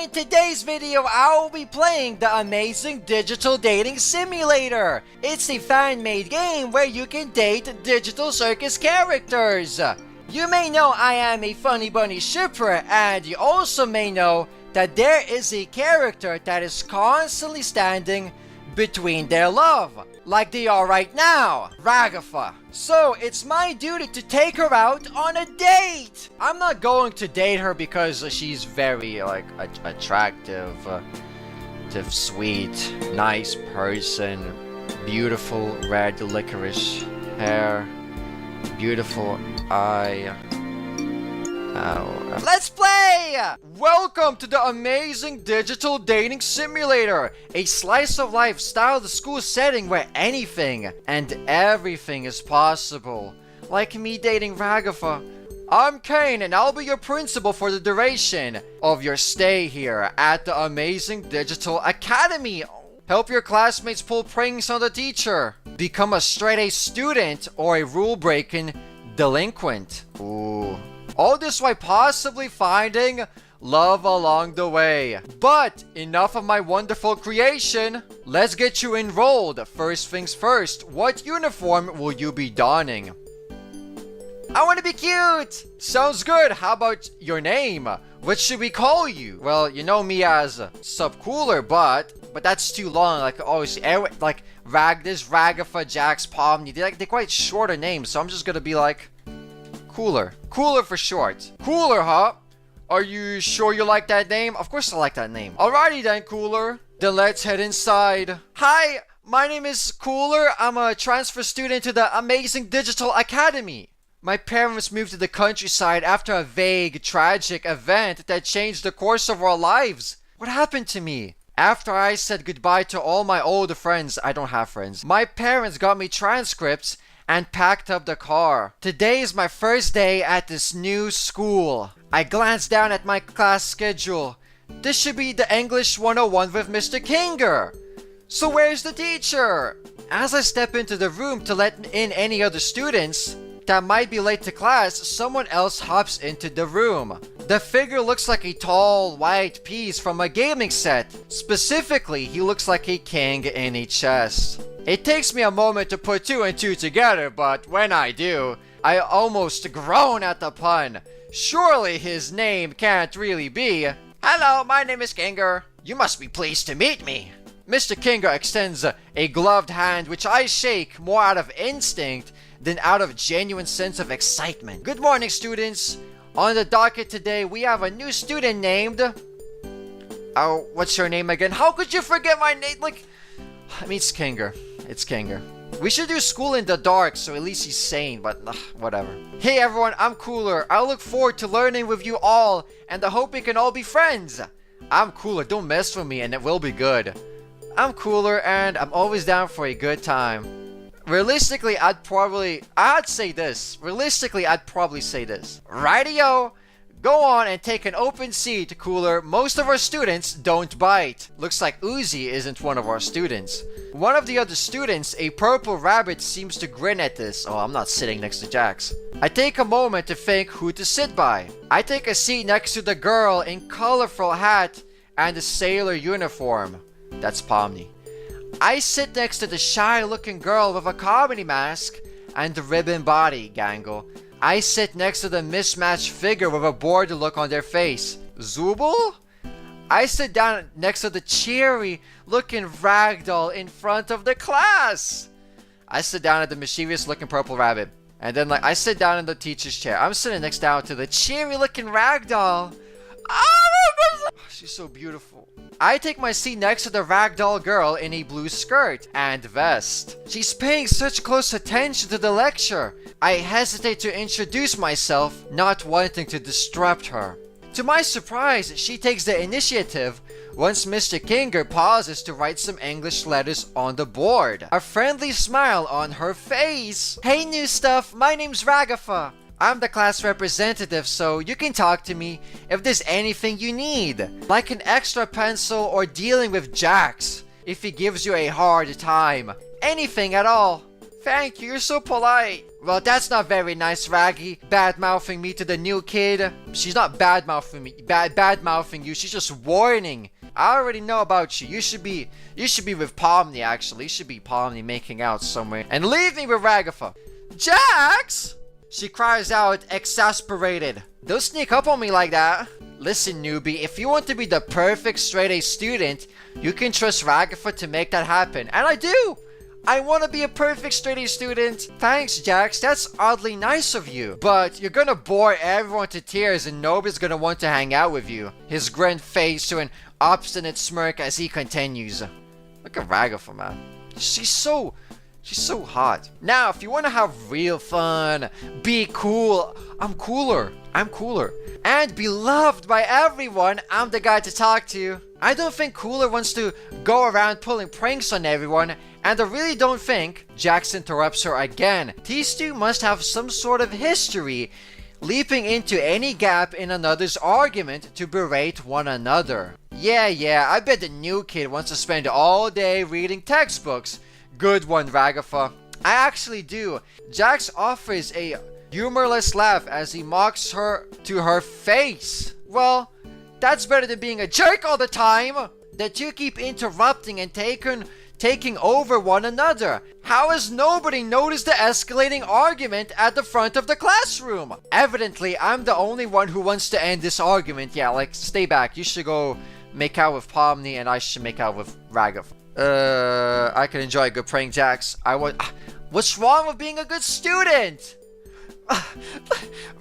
in today's video, I will be playing the amazing digital dating simulator. It's a fan-made game where you can date digital circus characters. You may know I am a funny bunny shipper, and you also may know that there is a character that is constantly standing between their love, like they are right now, RAGATHA. So it's my duty to take her out on a date. I'm not going to date her because she's very attractive, sweet, nice person, beautiful red licorice hair, beautiful eye. Let's play! Welcome to the amazing digital dating simulator, a slice of life style the school setting where anything and everything is possible. Like me dating RAGATHA. I'm Kane and I'll be your principal for the duration of your stay here at the amazing digital academy. Help your classmates pull pranks on the teacher. Become a straight-A student or a rule-breaking delinquent. Ooh. All this while possibly finding love along the way. But enough of my wonderful creation. Let's get you enrolled. First things first, what uniform will you be donning? I want to be cute! Sounds good. How about your name? What should we call you? Well, you know me as Subcooler, but that's too long. Like always, like RAGATHA, Jax, Pomni. They're quite shorter names, so I'm just gonna be like Cooler. Cooler for short. Cooler, huh? Are you sure you like that name? Of course I like that name. Alrighty then, Cooler. Then let's head inside. Hi, my name is Cooler. I'm a transfer student to the amazing digital academy. My parents moved to the countryside after a vague, tragic event that changed the course of our lives. What happened to me? After I said goodbye to all my old friends, I don't have friends, my parents got me transcripts and packed up the car. Today is my first day at this new school. I glanced down at my class schedule. This should be the English 101 with Mr. Kinger. So where's the teacher? As I step into the room to let in any other students that might be late to class, someone else hops into the room. The figure looks like a tall, white piece from a gaming set. Specifically, he looks like a king in a chest. It takes me a moment to put two and two together, but when I do, I almost groan at the pun. Surely his name can't really be, "Hello, my name is Kinger. You must be pleased to meet me." Mr. Kinger extends a gloved hand which I shake more out of instinct than out of genuine sense of excitement. Good morning, students. On the docket today, we have a new student named... Oh, what's your name again? How could you forget my name? I mean, it's Kinger. It's Kinger. We should do school in the dark, so at least he's sane, but whatever. Hey everyone, I'm Cooler. I look forward to learning with you all, and I hope we can all be friends. I'm Cooler, don't mess with me, and it will be good. I'm Cooler, and I'm always down for a good time. Realistically, I'd say this. Realistically, I'd probably say this. Rightio! Go on and take an open seat, Cooler. Most of our students don't bite. Looks like Uzi isn't one of our students. One of the other students, a purple rabbit, seems to grin at this. Oh, I'm not sitting next to Jax. I take a moment to think who to sit by. I take a seat next to the girl in colorful hat and a sailor uniform. That's Pomni. I sit next to the shy-looking girl with a comedy mask and the ribbon body, Gangle. I sit next to the mismatched figure with a bored look on their face. Zubul? I sit down next to the cheery-looking ragdoll in front of the class. I sit down at the mischievous-looking purple rabbit. And then, I sit down in the teacher's chair. I'm sitting next down to the cheery-looking ragdoll. Oh, she's so beautiful. I take my seat next to the ragdoll girl in a blue skirt and vest. She's paying such close attention to the lecture. I hesitate to introduce myself, not wanting to disrupt her. To my surprise, she takes the initiative once Mr. Kinger pauses to write some English letters on the board. A friendly smile on her face. Hey new stuff, my name's RAGATHA. I'm the class representative, so you can talk to me if there's anything you need. Like an extra pencil or dealing with Jax, if he gives you a hard time. Anything at all. Thank you, you're so polite. Well, that's not very nice, Raggy. Bad-mouthing me to the new kid. She's not bad-mouthing me, bad-mouthing you. She's just warning. I already know about you. You should be with Pomni, actually. You should be Pomni making out somewhere. And leave me with Ragatha. Jax! She cries out, exasperated. Don't sneak up on me like that. Listen, newbie, if you want to be the perfect straight-A student, you can trust Ragatha to make that happen. And I do! I want to be a perfect straight-A student. Thanks, Jax. That's oddly nice of you. But you're gonna bore everyone to tears and nobody's gonna want to hang out with you. His grin fades to an obstinate smirk as he continues. Look at Ragatha, man. She's so hot. Now, if you want to have real fun, be cool, I'm cooler. And be loved by everyone, I'm the guy to talk to. I don't think Cooler wants to go around pulling pranks on everyone, and I really don't think, Jax interrupts her again, these two must have some sort of history, leaping into any gap in another's argument to berate one another. Yeah, I bet the new kid wants to spend all day reading textbooks. Good one, Ragatha. I actually do. Jax offers a humorless laugh as he mocks her to her face. Well, that's better than being a jerk all the time. The two keep interrupting and taking over one another. How has nobody noticed the escalating argument at the front of the classroom? Evidently, I'm the only one who wants to end this argument. Yeah, like, stay back. You should go make out with Pomni and I should make out with Ragatha. I can enjoy a good prank, Jax. What's wrong with being a good student?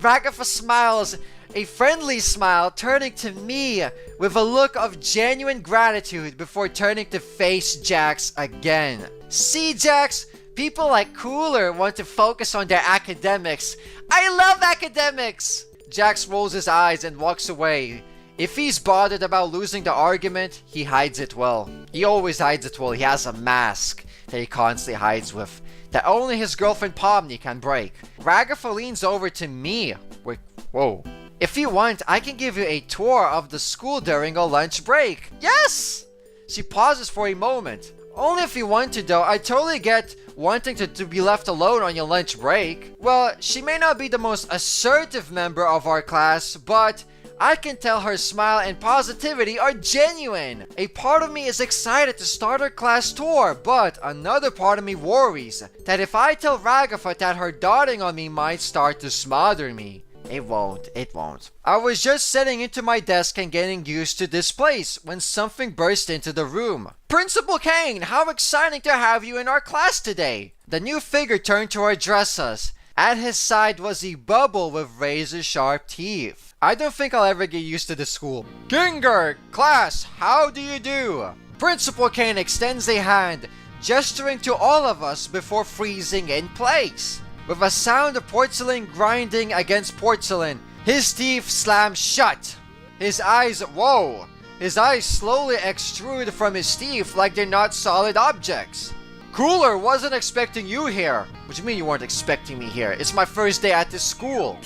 Ragatha smiles, a friendly smile, turning to me with a look of genuine gratitude before turning to face Jax again. See, Jax, people like Cooler want to focus on their academics. I love academics! Jax rolls his eyes and walks away. If he's bothered about losing the argument, he hides it well. He always hides it well. He has a mask that he constantly hides with, that only his girlfriend Pomni can break. Ragatha leans over to me. Wait, whoa. If you want, I can give you a tour of the school during a lunch break. Yes! She pauses for a moment. Only if you want to, though. I totally get wanting to be left alone on your lunch break. Well, she may not be the most assertive member of our class, but I can tell her smile and positivity are genuine. A part of me is excited to start her class tour, but another part of me worries that if I tell Ragatha that her darting on me might start to smother me. It won't. I was just sitting into my desk and getting used to this place when something burst into the room. Principal Kane, how exciting to have you in our class today. The new figure turned to address us. At his side was a bubble with razor-sharp teeth. I don't think I'll ever get used to this school. Ginger, class, how do you do? Principal Kane extends a hand, gesturing to all of us before freezing in place. With a sound of porcelain grinding against porcelain, his teeth slam shut. His eyes slowly extrude from his teeth like they're not solid objects. Cooler, wasn't expecting you here. What do you mean you weren't expecting me here? It's my first day at this school.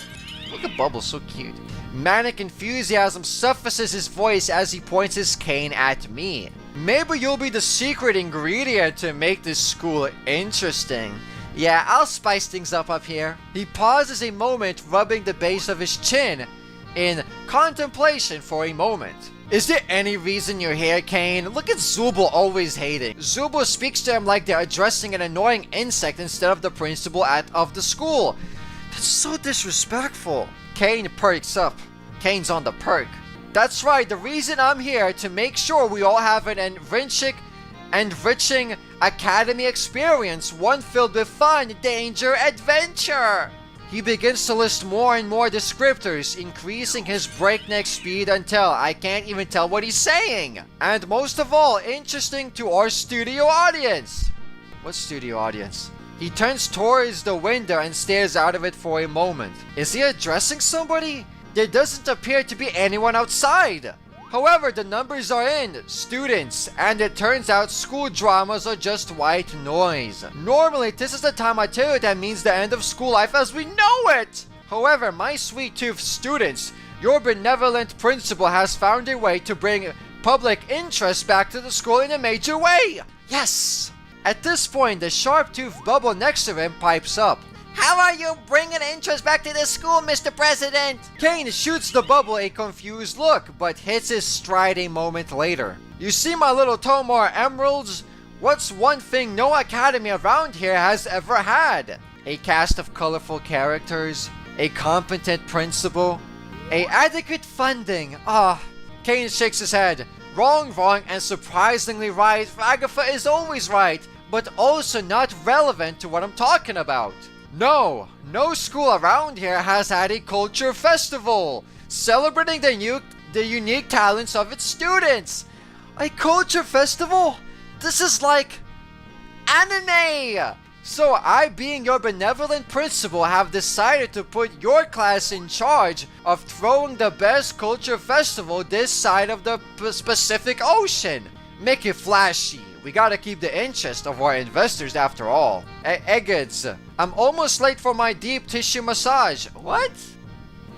Look at Bubble, so cute. Manic enthusiasm suffocates his voice as he points his cane at me. Maybe you'll be the secret ingredient to make this school interesting. Yeah, I'll spice things up here. He pauses a moment, rubbing the base of his chin in contemplation for a moment. Is there any reason you're here, Kane? Look at Zubul always hating. Zubul speaks to him like they're addressing an annoying insect instead of the principal of the school. That's so disrespectful. Kane perks up. Kane's on the perk. That's right, the reason I'm here to make sure we all have an enriching academy experience, one filled with fun, danger, adventure. He begins to list more and more descriptors, increasing his breakneck speed until I can't even tell what he's saying. And most of all, interesting to our studio audience. What studio audience? He turns towards the window and stares out of it for a moment. Is he addressing somebody? There doesn't appear to be anyone outside. However, the numbers are in, students, and it turns out school dramas are just white noise. Normally, this is the time I tell you that means the end of school life as we know it! However, my sweet-toothed students, your benevolent principal has found a way to bring public interest back to the school in a major way! Yes! At this point, the sharp-toothed Bubble next to him pipes up. How are you bringing interest back to this school, Mr. President? Kane shoots the bubble a confused look, but hits his stride a moment later. You see my little Tomar emeralds? What's one thing no academy around here has ever had? A cast of colorful characters, a competent principal, a adequate funding. Kane shakes his head. Wrong, and surprisingly right. RAGATHA is always right, but also not relevant to what I'm talking about. No school around here has had a culture festival, celebrating the unique talents of its students. A culture festival? This is like anime! So I, being your benevolent principal, have decided to put your class in charge of throwing the best culture festival this side of the Pacific Ocean. Make it flashy. We gotta keep the interest of our investors after all. Eggids, I'm almost late for my deep tissue massage. What?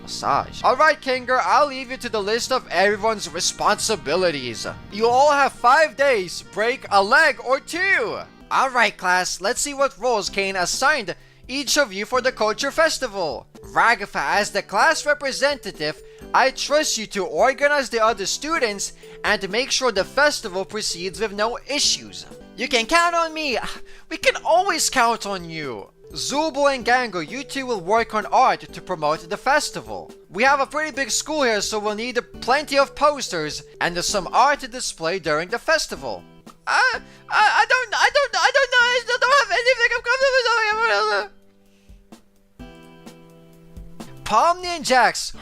Massage. Alright, Kinger, I'll leave you to the list of everyone's responsibilities. You all have 5 days. Break a leg or 2. Alright, class, let's see what roles Kane assigned each of you for the Culture Festival. RAGATHA, as the class representative, I trust you to organize the other students and make sure the festival proceeds with no issues. You can count on me. We can always count on you. Zubul and Gango, you two will work on art to promote the festival. We have a pretty big school here, so we'll need plenty of posters and some art to display during the festival. I don't know. I don't have anything. Pomni and Jax,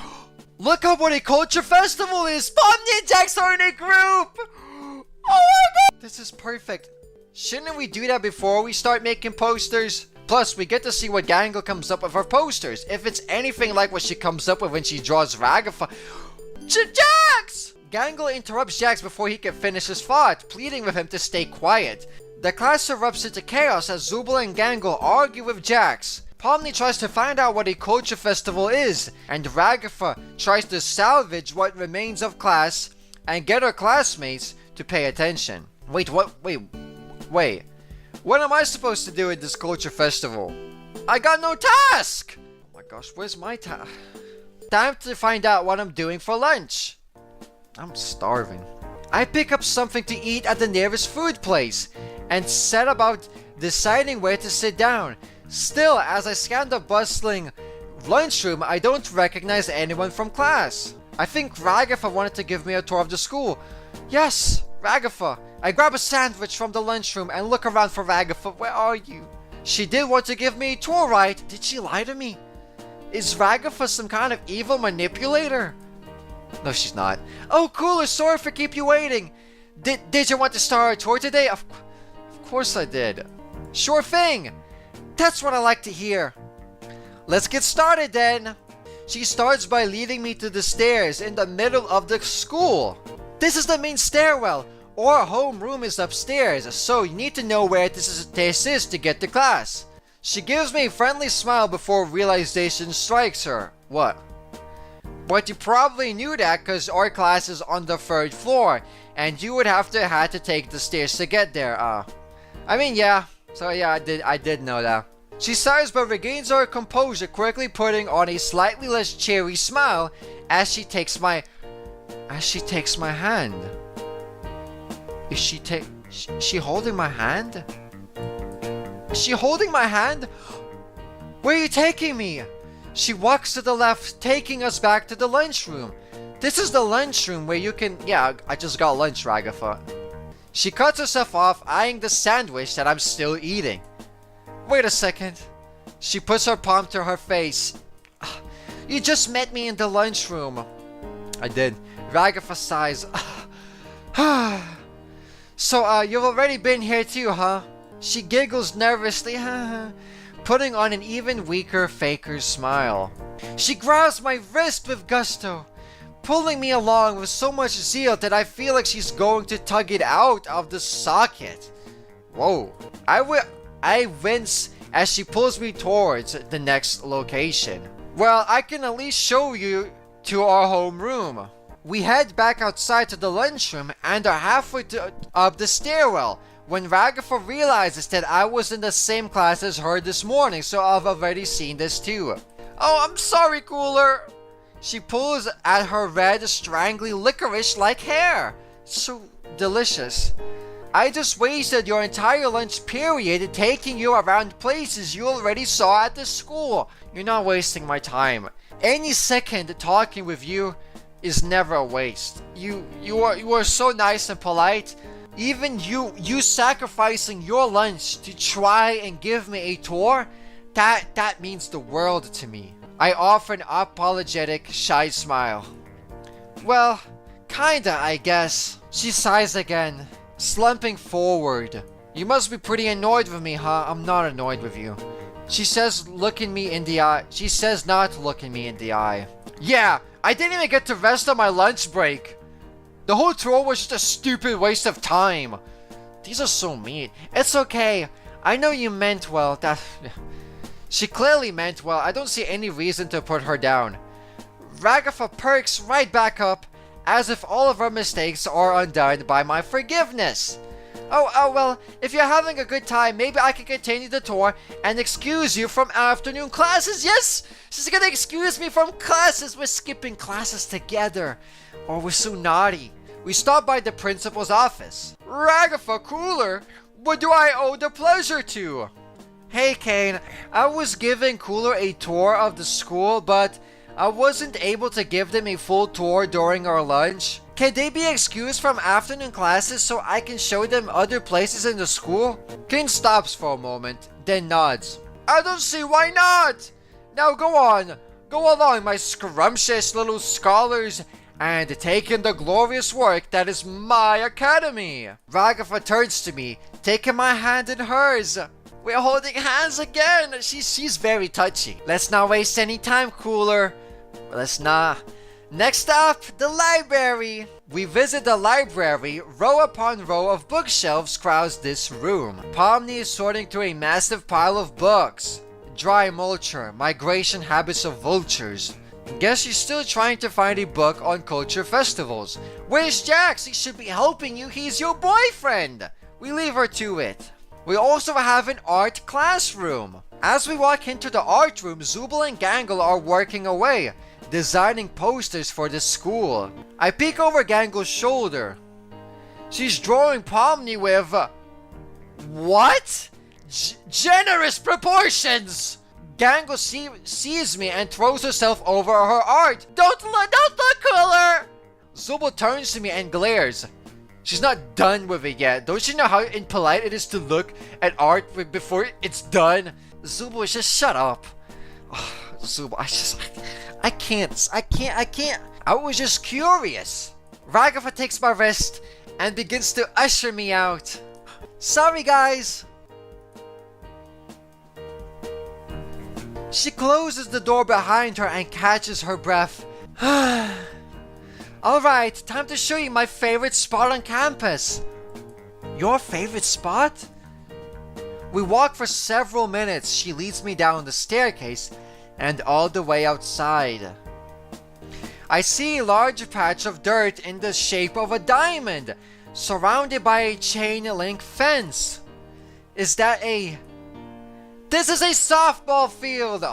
look up what a culture festival is. Pomni and Jax are in a group. Oh my god, this is perfect. Shouldn't we do that before we start making posters? Plus, we get to see what Gango comes up with for posters. If it's anything like what she comes up with when she draws RAGATHA. Jax! Gango interrupts Jax before he can finish his thought, pleading with him to stay quiet. The class erupts into chaos as Zubul and Gango argue with Jax. Pomni tries to find out what a culture festival is, and RAGATHA tries to salvage what remains of class and get her classmates to pay attention. Wait, what? Wait. What am I supposed to do at this culture festival? I got no task! Oh my gosh, where's my task? Time to find out what I'm doing for lunch. I'm starving. I pick up something to eat at the nearest food place and set about deciding where to sit down. Still, as I scan the bustling lunchroom, I don't recognize anyone from class. I think RAGATHA wanted to give me a tour of the school. Yes, RAGATHA. I grab a sandwich from the lunchroom and look around for RAGATHA. Where are you? She did want to give me a tour, right? Did she lie to me? Is RAGATHA some kind of evil manipulator? No, she's not. Oh, cool. Sorry for keep you waiting. Did you want to start a tour today? Of course I did. Sure thing. That's what I like to hear. Let's get started then. She starts by leading me to the stairs in the middle of the school. This is the main stairwell. Our homeroom is upstairs, so you need to know where this is to get to class. She gives me a friendly smile before realization strikes her. What? But you probably knew that because our class is on the 3rd floor, and you would have to take the stairs to get there. I mean, yeah. So yeah, I did know that. She sighs but regains her composure, quickly putting on a slightly less cheery smile as she takes my hand. Is she holding my hand? Is she holding my hand? Where are you taking me? She walks to the left, taking us back to the lunchroom. This is the lunchroom where you can... Yeah, I just got lunch, RAGATHA. She cuts herself off, eyeing the sandwich that I'm still eating. Wait a second. She puts her palm to her face. You just met me in the lunchroom. I did. RAGATHA sighs. So, you've already been here too, huh? She giggles nervously, putting on an even weaker faker's smile. She grabs my wrist with gusto, pulling me along with so much zeal that I feel like she's going to tug it out of the socket. Whoa. I wince as she pulls me towards the next location. Well, I can at least show you to our homeroom. We head back outside to the lunchroom and are halfway up the stairwell when Ragatha realizes that I was in the same class as her this morning, so I've already seen this too. Oh, I'm sorry, Cooler. She pulls at her red, strangly licorice-like hair. So delicious. I just wasted your entire lunch period taking you around places you already saw at the school. You're not wasting my time. Any second talking with you is never a waste. You are so nice and polite. Even you sacrificing your lunch to try and give me a tour, that means the world to me. I offer an apologetic, shy smile. Well, kinda, I guess. She sighs again, slumping forward. You must be pretty annoyed with me, huh? I'm not annoyed with you. She says, looking me in the eye. She says not to look me in the eye. Yeah, I didn't even get to rest on my lunch break. The whole tour was just a stupid waste of time. These are so mean. It's okay. I know you meant well. She clearly meant well. I don't see any reason to put her down. Ragatha perks right back up, as if all of her mistakes are undone by my forgiveness. Oh, well, if you're having a good time, maybe I can continue the tour and excuse you from afternoon classes. Yes, she's gonna excuse me from classes. We're skipping classes together. Oh, we're so naughty. We stopped by the principal's office. Ragatha, Cooler, what do I owe the pleasure to? Hey, Kane, I was giving Cooler a tour of the school, but I wasn't able to give them a full tour during our lunch. Can they be excused from afternoon classes so I can show them other places in the school? Kane stops for a moment, then nods. I don't see why not! Now go on, go along, my scrumptious little scholars, and take in the glorious work that is my academy. Ragatha turns to me, taking my hand in hers. We're holding hands again. She's very touchy. Let's not waste any time, Cooler. Let's not. Next up, the library. We visit the library. Row upon row of bookshelves crowds this room. Pomni is sorting through a massive pile of books. Dry mulcher, migration habits of vultures. Guess she's still trying to find a book on culture festivals. Where's Jax? He should be helping you. He's your boyfriend. We leave her to it. We also have an art classroom. As we walk into the art room, Zubul and Gangle are working away, designing posters for the school. I peek over Gangle's shoulder. She's drawing Pomni with... what? Generous proportions! Gangle sees me and throws herself over her art. Don't look, Cooler! Zubul turns to me and glares. She's not done with it yet. Don't you know how impolite it is to look at art before it's done? Zubul, just shut up. Oh, Zubul, I can't. I was just curious. Ragatha takes my wrist and begins to usher me out. Sorry, guys. She closes the door behind her and catches her breath. Alright, time to show you my favorite spot on campus. Your favorite spot? We walk for several minutes. She leads me down the staircase and all the way outside. I see a large patch of dirt in the shape of a diamond, surrounded by a chain link fence. Is that a... This is a softball field!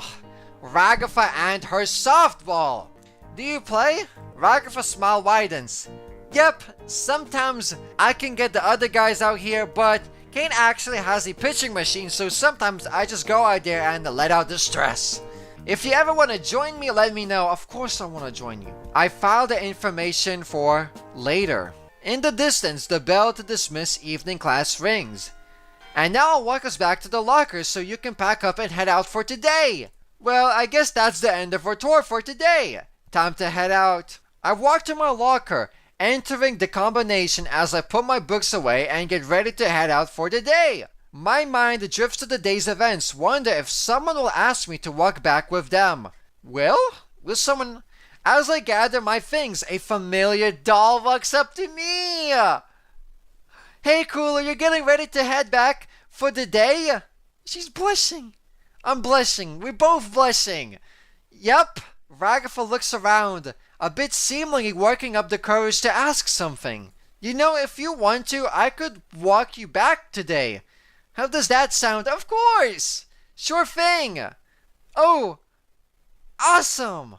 Ragatha and her softball! Do you play? Ragatha's smile widens. Yep, sometimes I can get the other guys out here, but Kane actually has a pitching machine, so sometimes I just go out there and let out the stress. If you ever want to join me, let me know. Of course I want to join you. I filed the information for later. In the distance, the bell to dismiss evening class rings. And now I'll walk us back to the lockers so you can pack up and head out for today. Well, I guess that's the end of our tour for today. Time to head out. I walk to my locker, entering the combination as I put my books away and get ready to head out for the day. My mind drifts to the day's events, wonder if someone will ask me to walk back with them. Will someone... As I gather my things, a familiar doll walks up to me. Hey, Cooler, you're getting ready to head back for the day? She's blushing. I'm blushing. We're both blushing. Yep. Ragatha looks around, a bit seemingly working up the courage to ask something. You know, if you want to, I could walk you back today. How does that sound? Of course! Sure thing! Oh, awesome!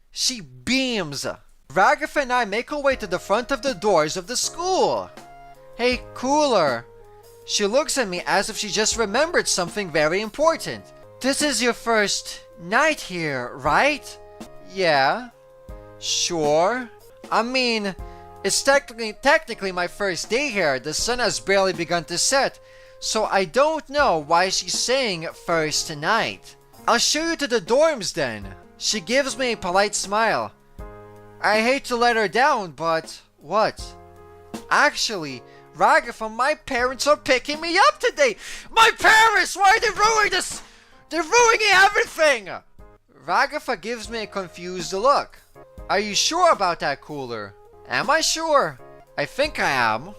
She beams. Ragatha and I make our way to the front of the doors of the school. Hey, Cooler. She looks at me as if she just remembered something very important. This is your first night here, right? Yeah. Sure. I mean, it's technically my first day here. The sun has barely begun to set, so I don't know why she's saying first night. I'll show you to the dorms then. She gives me a polite smile. I hate to let her down, but what? Actually, Ragatha, my parents are picking me up today. My parents! Why are they ruining this? They're ruining everything! Ragatha gives me a confused look. Are you sure about that, Cooler? Am I sure? I think I am.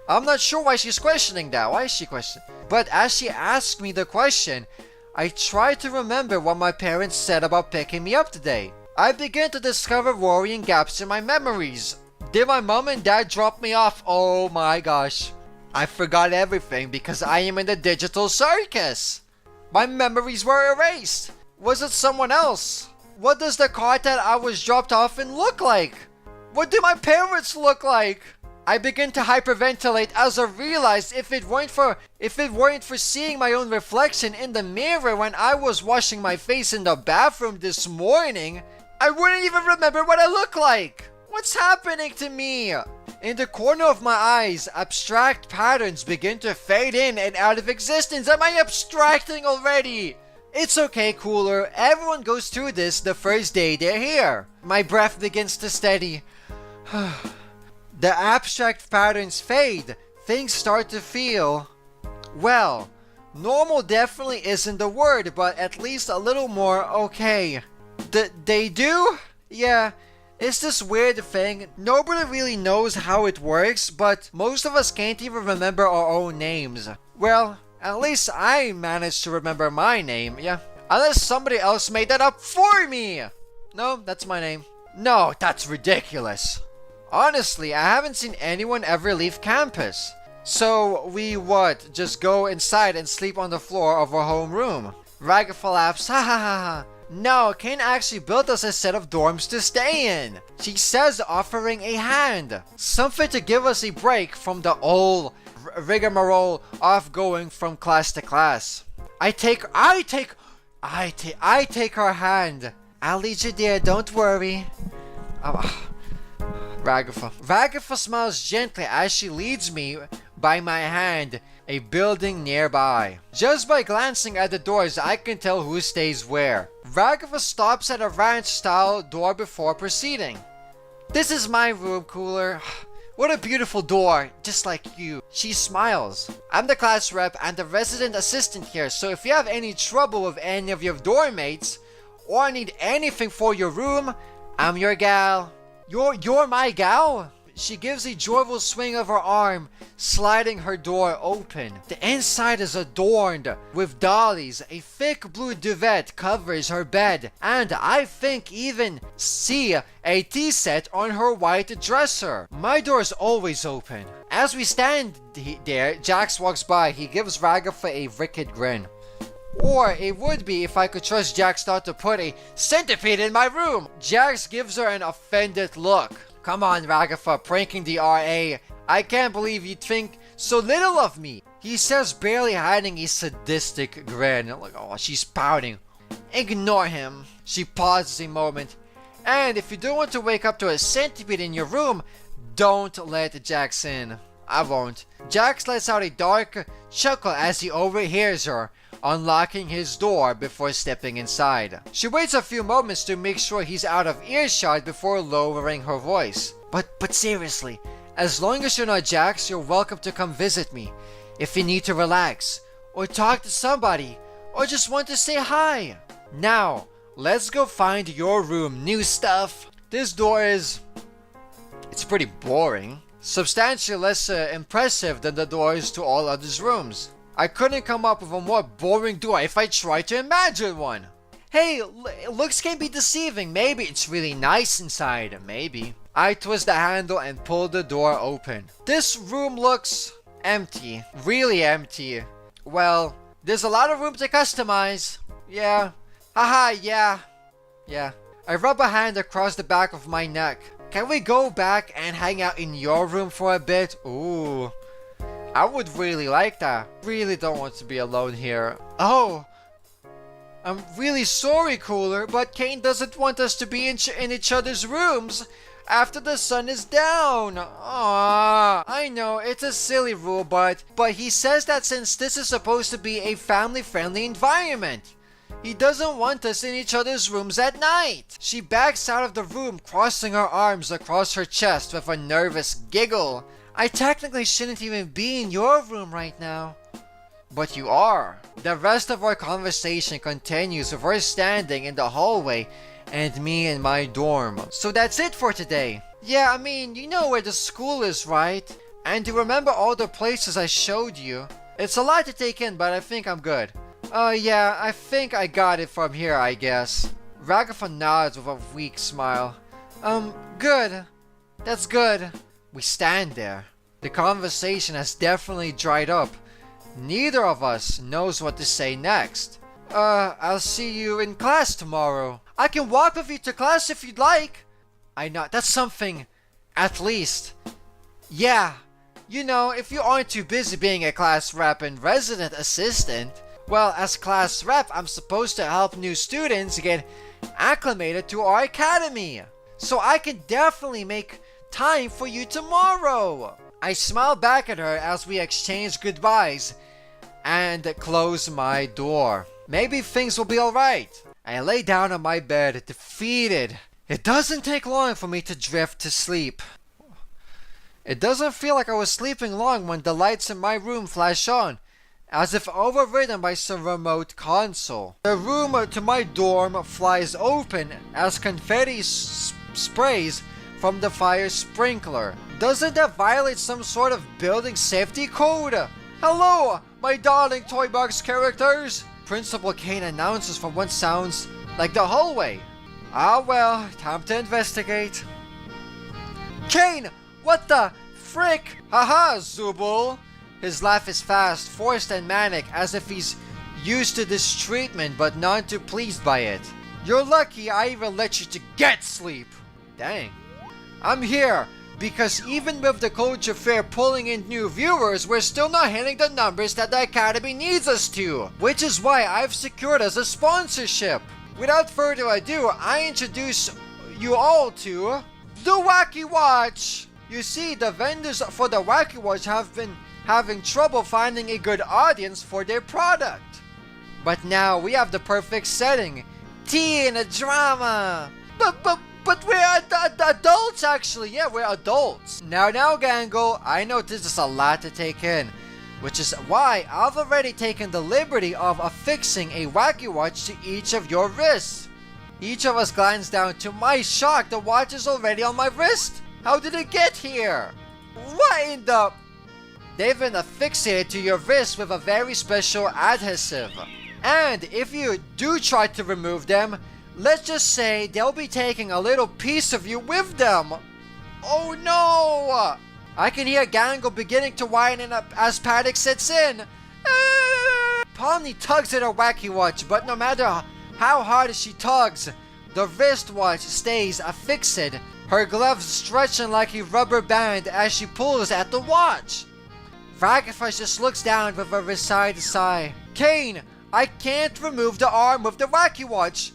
I'm not sure why she's questioning that. Why is she questioning? But as she asked me the question, I try to remember what my parents said about picking me up today. I begin to discover worrying gaps in my memories. Did my mom and dad drop me off? Oh my gosh. I forgot everything because I am in the digital circus. My memories were erased. Was it someone else? What does the car that I was dropped off in look like? What do my parents look like? I begin to hyperventilate as I realized if it weren't for seeing my own reflection in the mirror when I was washing my face in the bathroom this morning, I wouldn't even remember what I look like. What's happening to me? In the corner of my eyes, abstract patterns begin to fade in and out of existence. Am I abstracting already? It's okay, Cooler. Everyone goes through this the first day they're here. My breath begins to steady. The abstract patterns fade. Things start to feel, well, normal definitely isn't the word, but at least a little more okay. They do? Yeah, it's this weird thing. Nobody really knows how it works, but most of us can't even remember our own names. Well, at least I managed to remember my name, yeah. Unless somebody else made that up for me! No, that's my name. No, that's ridiculous. Honestly, I haven't seen anyone ever leave campus. So, we what? Just go inside and sleep on the floor of our homeroom? Ragatha laughs, ha ha ha ha. No, Kane actually built us a set of dorms to stay in. She says offering a hand. Something to give us a break from the old rigmarole of going from class to class. I take her hand. I'll lead you there, don't worry. Ragatha smiles gently as she leads me by my hand a building nearby. Just by glancing at the doors, I can tell who stays where. Ragatha stops at a ranch-style door before proceeding. This is my room, Cooler. What a beautiful door, just like you. She smiles. I'm the class rep and the resident assistant here, so if you have any trouble with any of your dorm mates, or need anything for your room, I'm your gal. You're my gal? She gives a joyful swing of her arm, sliding her door open. The inside is adorned with dollies. A thick blue duvet covers her bed, and I think even see a tea set on her white dresser. My door is always open. As we stand there, Jax walks by. He gives Ragatha a wicked grin. Or it would be if I could trust Jax not to put a centipede in my room. Jax gives her an offended look. Come on, Ragatha, pranking the RA. I can't believe you think so little of me. He says, barely hiding a sadistic grin. Like, oh, she's pouting. Ignore him. She pauses a moment. And if you don't want to wake up to a centipede in your room, don't let Jax in. I won't. Jax lets out a dark chuckle as he overhears her, unlocking his door before stepping inside. She waits a few moments to make sure he's out of earshot before lowering her voice. But seriously, as long as you're not Jax, you're welcome to come visit me. If you need to relax, or talk to somebody, or just want to say hi. Now, let's go find your room, new stuff. This door it's pretty boring. Substantially less impressive than the doors to all others' rooms. I couldn't come up with a more boring door if I tried to imagine one. Hey, looks can be deceiving. Maybe it's really nice inside. Maybe. I twist the handle and pull the door open. This room looks empty. Really empty. Well, there's a lot of room to customize. Yeah. Haha, yeah. Yeah. I rub a hand across the back of my neck. Can we go back and hang out in your room for a bit? Ooh. I would really like that. Really don't want to be alone here. Oh. I'm really sorry, Cooler, but Kane doesn't want us to be in each other's rooms after the sun is down. Aww. I know, it's a silly rule, but he says that since this is supposed to be a family-friendly environment, he doesn't want us in each other's rooms at night. She backs out of the room, crossing her arms across her chest with a nervous giggle. I technically shouldn't even be in your room right now. But you are. The rest of our conversation continues with her standing in the hallway and me in my dorm. So that's it for today. Yeah, I mean, you know where the school is, right? And you remember all the places I showed you. It's a lot to take in, but I think I'm good. Yeah, I think I got it from here, I guess. RAGATHA nods with a weak smile. Good. That's good. We stand there. The conversation has definitely dried up. Neither of us knows what to say next. I'll see you in class tomorrow. I can walk with you to class if you'd like. I know, that's something, at least. Yeah, you know, if you aren't too busy being a class rep and resident assistant. Well, as class rep, I'm supposed to help new students get acclimated to our academy. So I can definitely make time for you tomorrow. I smile back at her as we exchange goodbyes and close my door. Maybe things will be alright. I lay down on my bed, defeated. It doesn't take long for me to drift to sleep. It doesn't feel like I was sleeping long when the lights in my room flash on, as if overridden by some remote console. The room to my dorm flies open as confetti sprays from the fire sprinkler. Doesn't that violate some sort of building safety code? Hello, my darling toy box characters! Principal Kane announces from what sounds like the hallway. Ah well, time to investigate. Kane! What the frick? Haha, Zubul! His laugh is fast, forced and manic, as if he's used to this treatment but none too pleased by it. You're lucky I even let you to get sleep. Dang. I'm here because even with the culture fair pulling in new viewers, we're still not hitting the numbers that the Academy needs us to, which is why I've secured us a sponsorship. Without further ado, I introduce you all to the Wacky Watch. You see, the vendors for the Wacky Watch have been having trouble finding a good audience for their product. But now we have the perfect setting. Teen drama. But we're adults actually. Yeah, we're adults. Now Gangle, I know this is a lot to take in, which is why I've already taken the liberty of affixing a Wacky Watch to each of your wrists. Each of us glanced down. To my shock, the watch is already on my wrist. How did it get here? What in the... They've been affixated to your wrist with a very special adhesive. And if you do try to remove them, let's just say they'll be taking a little piece of you with them. Oh no! I can hear Gangle beginning to whine as panic sets in. Pomni tugs at her Wacky Watch, but no matter how hard she tugs, the wristwatch stays affixed, her gloves stretching like a rubber band as she pulls at the watch. RAGATHA just looks down with a resigned sigh. Kane, I can't remove the arm of the Wacky Watch.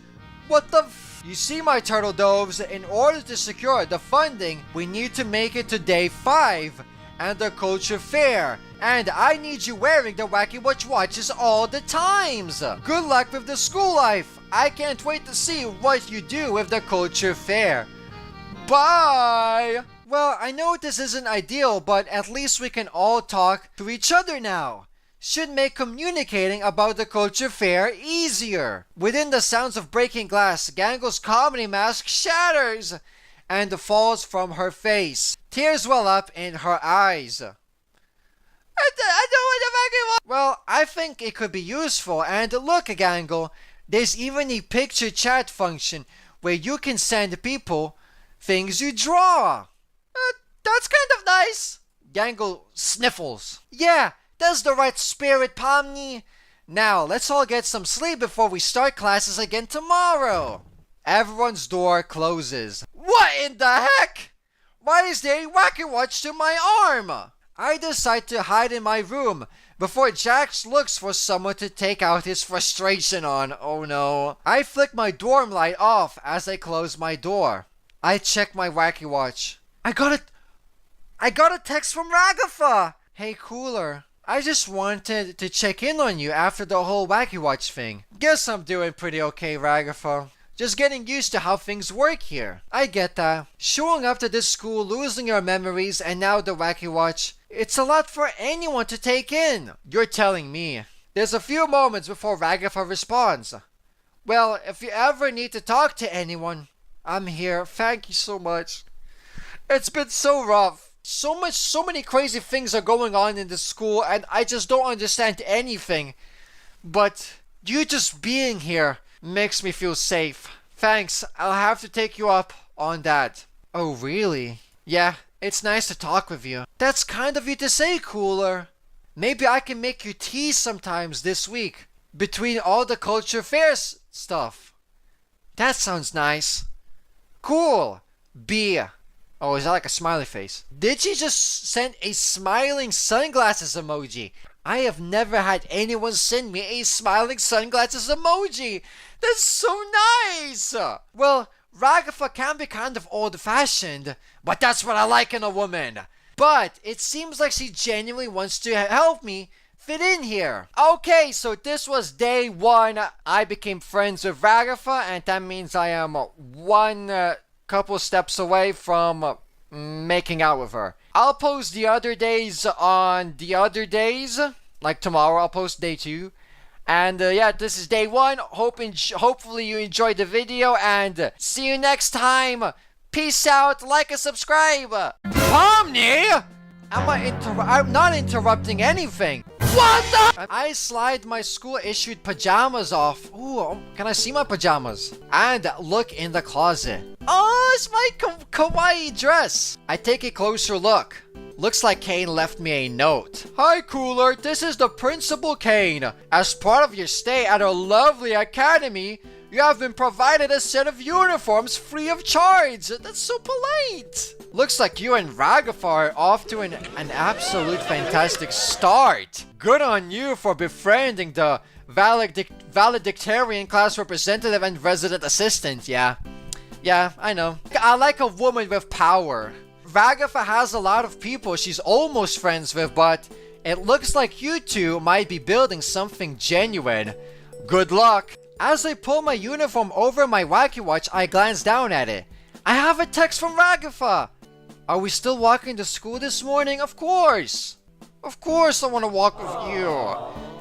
What the You see, my turtle doves, in order to secure the funding, we need to make it to day 5 and the culture fair. And I need you wearing the Wacky Watch watches all the times. Good luck with the school life. I can't wait to see what you do with the culture fair. Bye! Well, I know this isn't ideal, but at least we can all talk to each other now. Should make communicating about the culture fair easier. Within the sounds of breaking glass, Gangle's comedy mask shatters and falls from her face. Tears well up in her eyes. I don't want to make it. Well, I think it could be useful, and look, Gangle, There's even a picture chat function where you can send people things you draw. That's kind of nice. Gangle sniffles. Yeah, that's the right spirit, Pomni. Now, let's all get some sleep before we start classes again tomorrow. Everyone's door closes. What in the heck? Why is there a wacky watch to my arm? I decide to hide in my room before Jax looks for someone to take out his frustration on. Oh no. I flick my dorm light off as I close my door. I check my wacky watch. I got a text from Ragatha. Hey, Cooler. I just wanted to check in on you after the whole wacky watch thing. Guess I'm doing pretty okay, Ragatha. Just getting used to how things work here. I get that. Showing up to this school, losing your memories, and now the wacky watch. It's a lot for anyone to take in. You're telling me. There's a few moments before Ragatha responds. Well, if you ever need to talk to anyone, I'm here. Thank you so much. It's been so rough. So many crazy things are going on in the school, and I just don't understand anything. But you just being here makes me feel safe. Thanks, I'll have to take you up on that. Oh, really? Yeah, it's nice to talk with you. That's kind of you to say, Cooler. Maybe I can make you tea sometimes this week, between all the culture fairs stuff. That sounds nice. Cool. B. Oh, is that like a smiley face? Did she just send a smiling sunglasses emoji? I have never had anyone send me a smiling sunglasses emoji. That's so nice. Well, Ragatha can be kind of old-fashioned, but that's what I like in a woman. But it seems like she genuinely wants to help me fit in here. Okay, so this was day 1. I became friends with Ragatha, and that means I am one couple steps away from making out with her. I'll post the other days on the other days. Like tomorrow, I'll post day 2. And yeah, this is day 1. Hopefully you enjoyed the video, and see you next time. Peace out, like and subscribe. Pomni! I'm not interrupting anything. What the? I slide my school-issued pajamas off. Ooh, can I see my pajamas? And look in the closet. Oh, it's my kawaii dress. I take a closer look. Looks like Kane left me a note. Hi, Cooler. This is the Principal Kane. As part of your stay at our lovely academy, you have been provided a set of uniforms free of charge. That's so polite. Looks like you and Ragatha are off to an absolute fantastic start. Good on you for befriending the valedictorian class representative and resident assistant. Yeah, I know. I like a woman with power. Ragatha has a lot of people she's almost friends with, but it looks like you two might be building something genuine. Good luck. As I pull my uniform over my wacky watch, I glance down at it. I have a text from Ragatha. Are we still walking to school this morning? Of course. Of course I want to walk with you.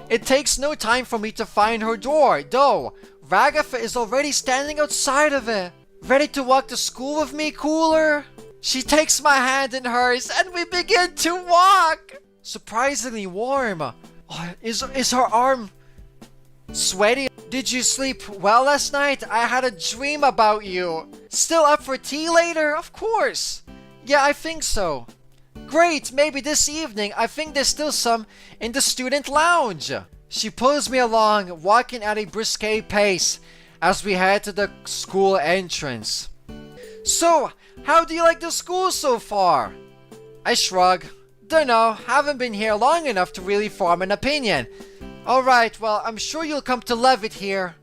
It takes no time for me to find her door, though. Ragatha is already standing outside of it. Ready to walk to school with me, Cooler? She takes my hand in hers, and we begin to walk. Surprisingly warm. Oh, is her arm sweaty? Did you sleep well last night? I had a dream about you. Still up for tea later? Of course. Yeah, I think so. Great, maybe this evening. I think there's still some in the student lounge. She pulls me along, walking at a brisk pace as we head to the school entrance. So, how do you like the school so far? I shrug. Dunno, haven't been here long enough to really form an opinion. Alright, well, I'm sure you'll come to love it here.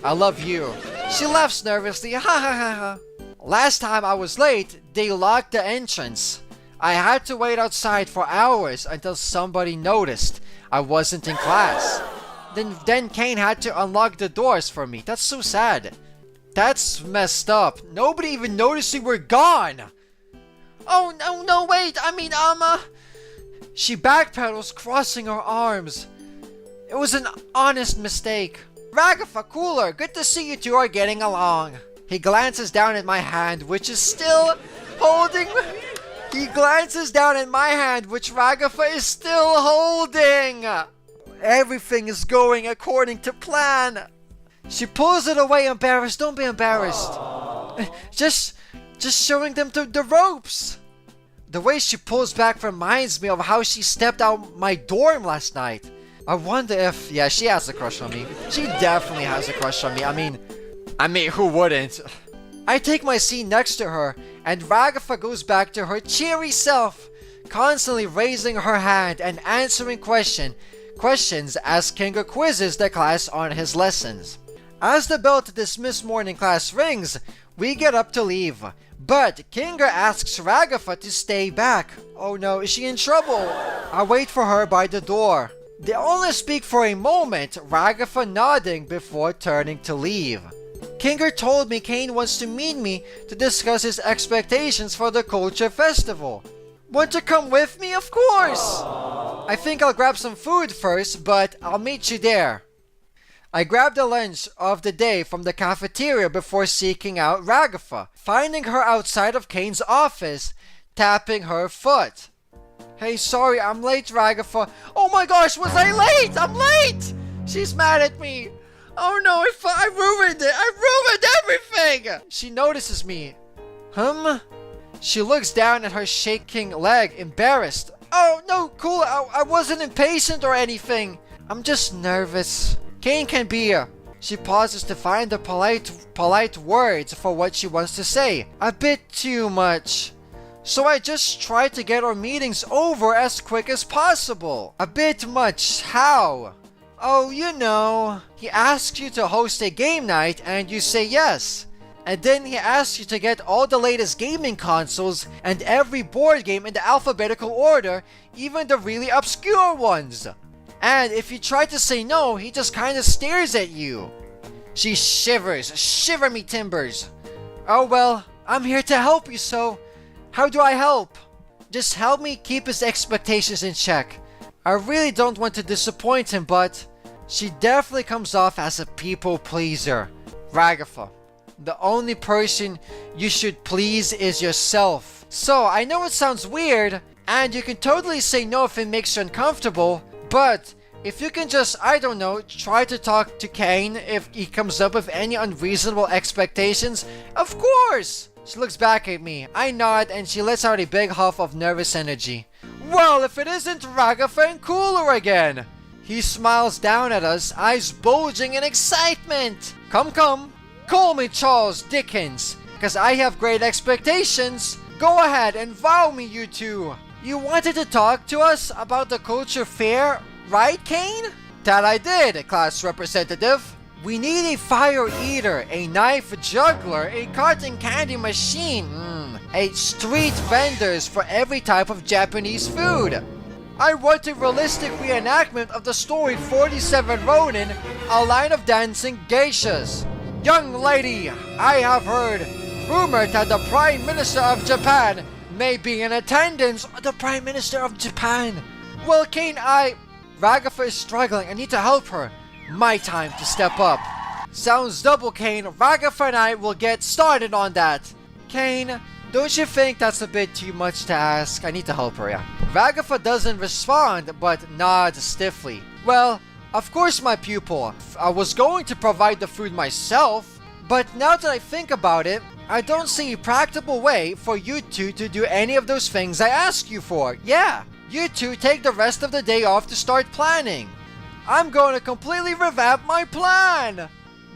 I love you. She laughs nervously. Ha ha ha ha. Last time I was late, they locked the entrance. I had to wait outside for hours until somebody noticed I wasn't in class. Then Kane had to unlock the doors for me. That's so sad. That's messed up. Nobody even noticed we were gone. Oh, no, wait. She backpedals, crossing her arms. It was an honest mistake. Ragatha, Cooler, good to see you two are getting along. He glances down at my hand, which is still holding... He glances down at my hand, which Ragatha is still holding. Everything is going according to plan. She pulls it away, embarrassed. Don't be embarrassed. Just showing them the ropes. The way she pulls back reminds me of how she stepped out my dorm last night. I wonder if, yeah, she has a crush on me. She definitely has a crush on me. I mean, who wouldn't? I take my seat next to her, and Ragatha goes back to her cheery self, constantly raising her hand and answering questions as Kinga quizzes the class on his lessons. As the bell to dismiss morning class rings, we get up to leave, but Kinga asks Ragatha to stay back. Oh no, is she in trouble? I wait for her by the door. They only speak for a moment, Ragatha nodding before turning to leave. Kinga told me Kane wants to meet me to discuss his expectations for the culture festival. Want to come with me? Of course! I think I'll grab some food first, but I'll meet you there. I grab the lunch of the day from the cafeteria before seeking out Ragatha, finding her outside of Kane's office, tapping her foot. Hey, sorry, I'm late, Ragatha. Oh my gosh, was I late? I'm late! She's mad at me. Oh no, I ruined it! I ruined everything! She notices me. She looks down at her shaking leg, embarrassed. Oh no, cool, I wasn't impatient or anything. I'm just nervous. Kane can be. She pauses to find the polite words for what she wants to say. A bit too much. So I just try to get our meetings over as quick as possible. A bit much. How? Oh, you know. He asks you to host a game night and you say yes. And then he asks you to get all the latest gaming consoles and every board game in the alphabetical order, even the really obscure ones. And if you try to say no, he just kinda stares at you. She shivers. Shiver me timbers. Oh well, I'm here to help you, so how do I help? Just help me keep his expectations in check. I really don't want to disappoint him, but she definitely comes off as a people pleaser. Ragatha, the only person you should please is yourself. So I know it sounds weird, and you can totally say no if it makes you uncomfortable, but if you can just, I don't know, try to talk to Kane if he comes up with any unreasonable expectations, of course! She looks back at me. I nod and she lets out a big huff of nervous energy. Well, if it isn't Ragatha and Cooler again! He smiles down at us, eyes bulging in excitement. Come, call me Charles Dickens, cause I have great expectations. Go ahead and wow me, you two. You wanted to talk to us about the culture fair, right, Kane? That I did, class representative. We need a fire eater, a knife juggler, a cotton candy machine, a street vendors for every type of Japanese food. I want a realistic reenactment of the story 47 Ronin, a line of dancing geishas. Young lady, I have heard rumored that the Prime Minister of Japan may be in attendance. The Prime Minister of Japan. Well, Kane, Ragatha is struggling. I need to help her. My time to step up. Sounds double, Kane. Ragatha and I will get started on that. Kane, don't you think that's a bit too much to ask? I need to help her, yeah. Ragatha doesn't respond, but nods stiffly. Well, of course, my pupil. I was going to provide the food myself, but now that I think about it, I don't see a practical way for you two to do any of those things I ask you for. Yeah, you two take the rest of the day off to start planning. I'm going to completely revamp my plan.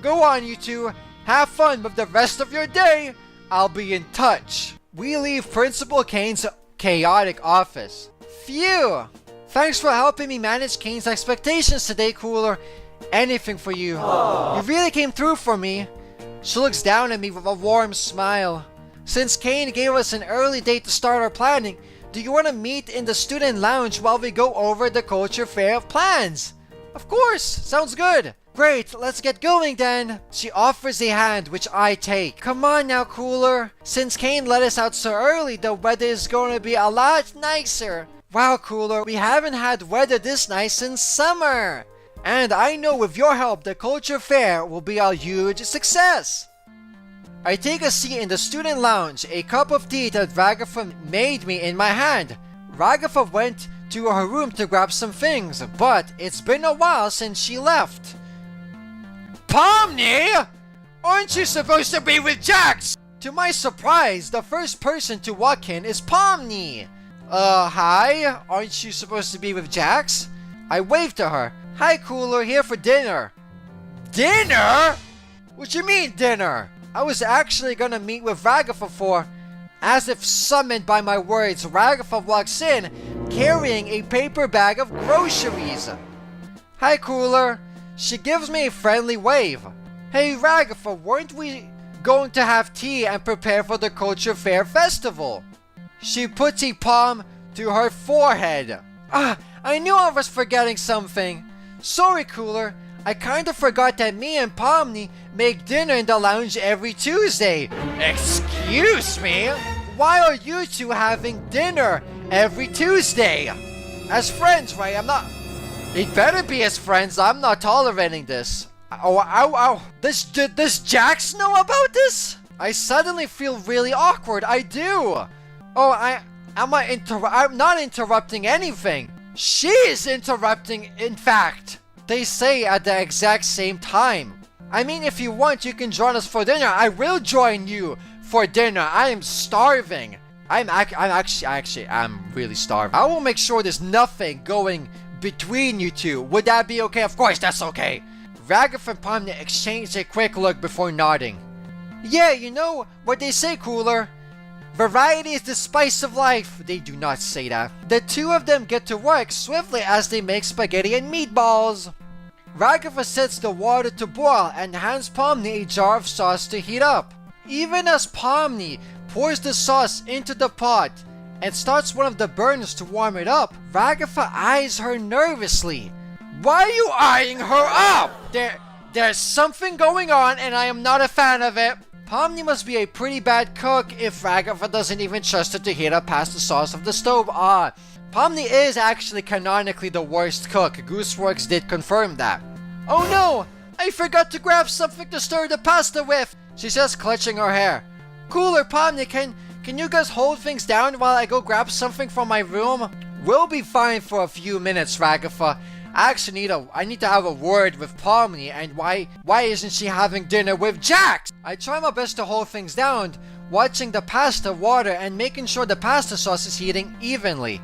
Go on, you two. Have fun with the rest of your day. I'll be in touch. We leave Principal Kane's chaotic office. Phew! Thanks for helping me manage Kane's expectations today, Cooler. Anything for you. You really came through for me. She looks down at me with a warm smile. Since Kane gave us an early date to start our planning, do you want to meet in the student lounge while we go over the culture fair plans? Of course! Sounds good! Great, let's get going then! She offers a hand, which I take. Come on now, Cooler. Since Kane let us out so early, the weather is going to be a lot nicer. Wow, Cooler, we haven't had weather this nice since summer! And I know with your help, the culture fair will be a huge success! I take a seat in the student lounge, a cup of tea that Ragatha made me in my hand. Ragatha went to her room to grab some things, but it's been a while since she left. Pomni! Aren't you supposed to be with Jax? To my surprise, the first person to walk in is Pomni. Hi? Aren't you supposed to be with Jax? I waved to her. Hi, Cooler, here for dinner. Dinner? What you mean, dinner? I was actually gonna meet with RAGATHA for... As if summoned by my words, RAGATHA walks in, carrying a paper bag of groceries. Hi, Cooler. She gives me a friendly wave. Hey, RAGATHA, weren't we going to have tea and prepare for the Culture Fair Festival? She puts a palm to her forehead. I knew I was forgetting something. Sorry, Cooler. I kinda forgot that me and Pomni make dinner in the lounge every Tuesday. Excuse me? Why are you two having dinner every Tuesday? As friends, right? I'm not... It better be as friends. I'm not tolerating this. Oh, ow, ow. Does Jax know about this? I suddenly feel really awkward. I do. Oh, I'm not interrupting anything. She is interrupting, in fact. They say at the exact same time. I mean, if you want, you can join us for dinner. I will join you for dinner. I am starving. I'm really starving. I will make sure there's nothing going between you two. Would that be okay? Of course, that's okay. RAGATHA and Pomni exchanged a quick look before nodding. Yeah, you know what they say, Cooler. Variety is the spice of life. They do not say that. The two of them get to work swiftly as they make spaghetti and meatballs. RAGATHA sets the water to boil and hands Pomni a jar of sauce to heat up. Even as Pomni pours the sauce into the pot and starts one of the burners to warm it up, RAGATHA eyes her nervously. Why are you eyeing her up? There's something going on and I am not a fan of it. Pomni must be a pretty bad cook if RAGATHA doesn't even trust her to heat up past the sauce of the stove. Pomni is actually canonically the worst cook. Gooseworks did confirm that. Oh no! I forgot to grab something to stir the pasta with! She says, clutching her hair. Cooler, Pomni, can you guys hold things down while I go grab something from my room? We'll be fine for a few minutes, RAGATHA. I need to have a word with Pomni, and why isn't she having dinner with Jax? I try my best to hold things down, watching the pasta water and making sure the pasta sauce is heating evenly.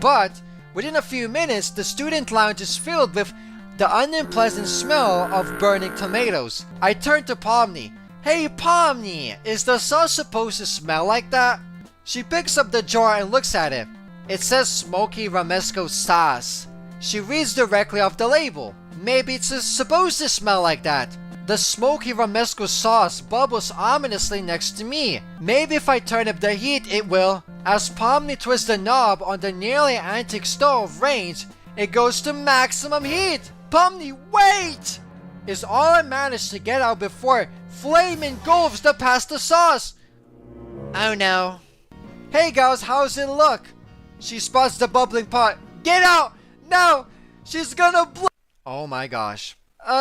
But within a few minutes, the student lounge is filled with the unpleasant smell of burning tomatoes. I turn to Pomni. Hey Pomni, is the sauce supposed to smell like that? She picks up the jar and looks at it. It says smoky romesco sauce. She reads directly off the label. Maybe it's supposed to smell like that. The smoky romesco sauce bubbles ominously next to me. Maybe if I turn up the heat, it will. As Pomni twists the knob on the nearly antique stove range, it goes to maximum heat. Pomni, wait! Is all I managed to get out before flame engulfs the pasta sauce. Oh no. Hey guys, how's it look? She spots the bubbling pot. Get out! No! She's gonna blow! Oh my gosh.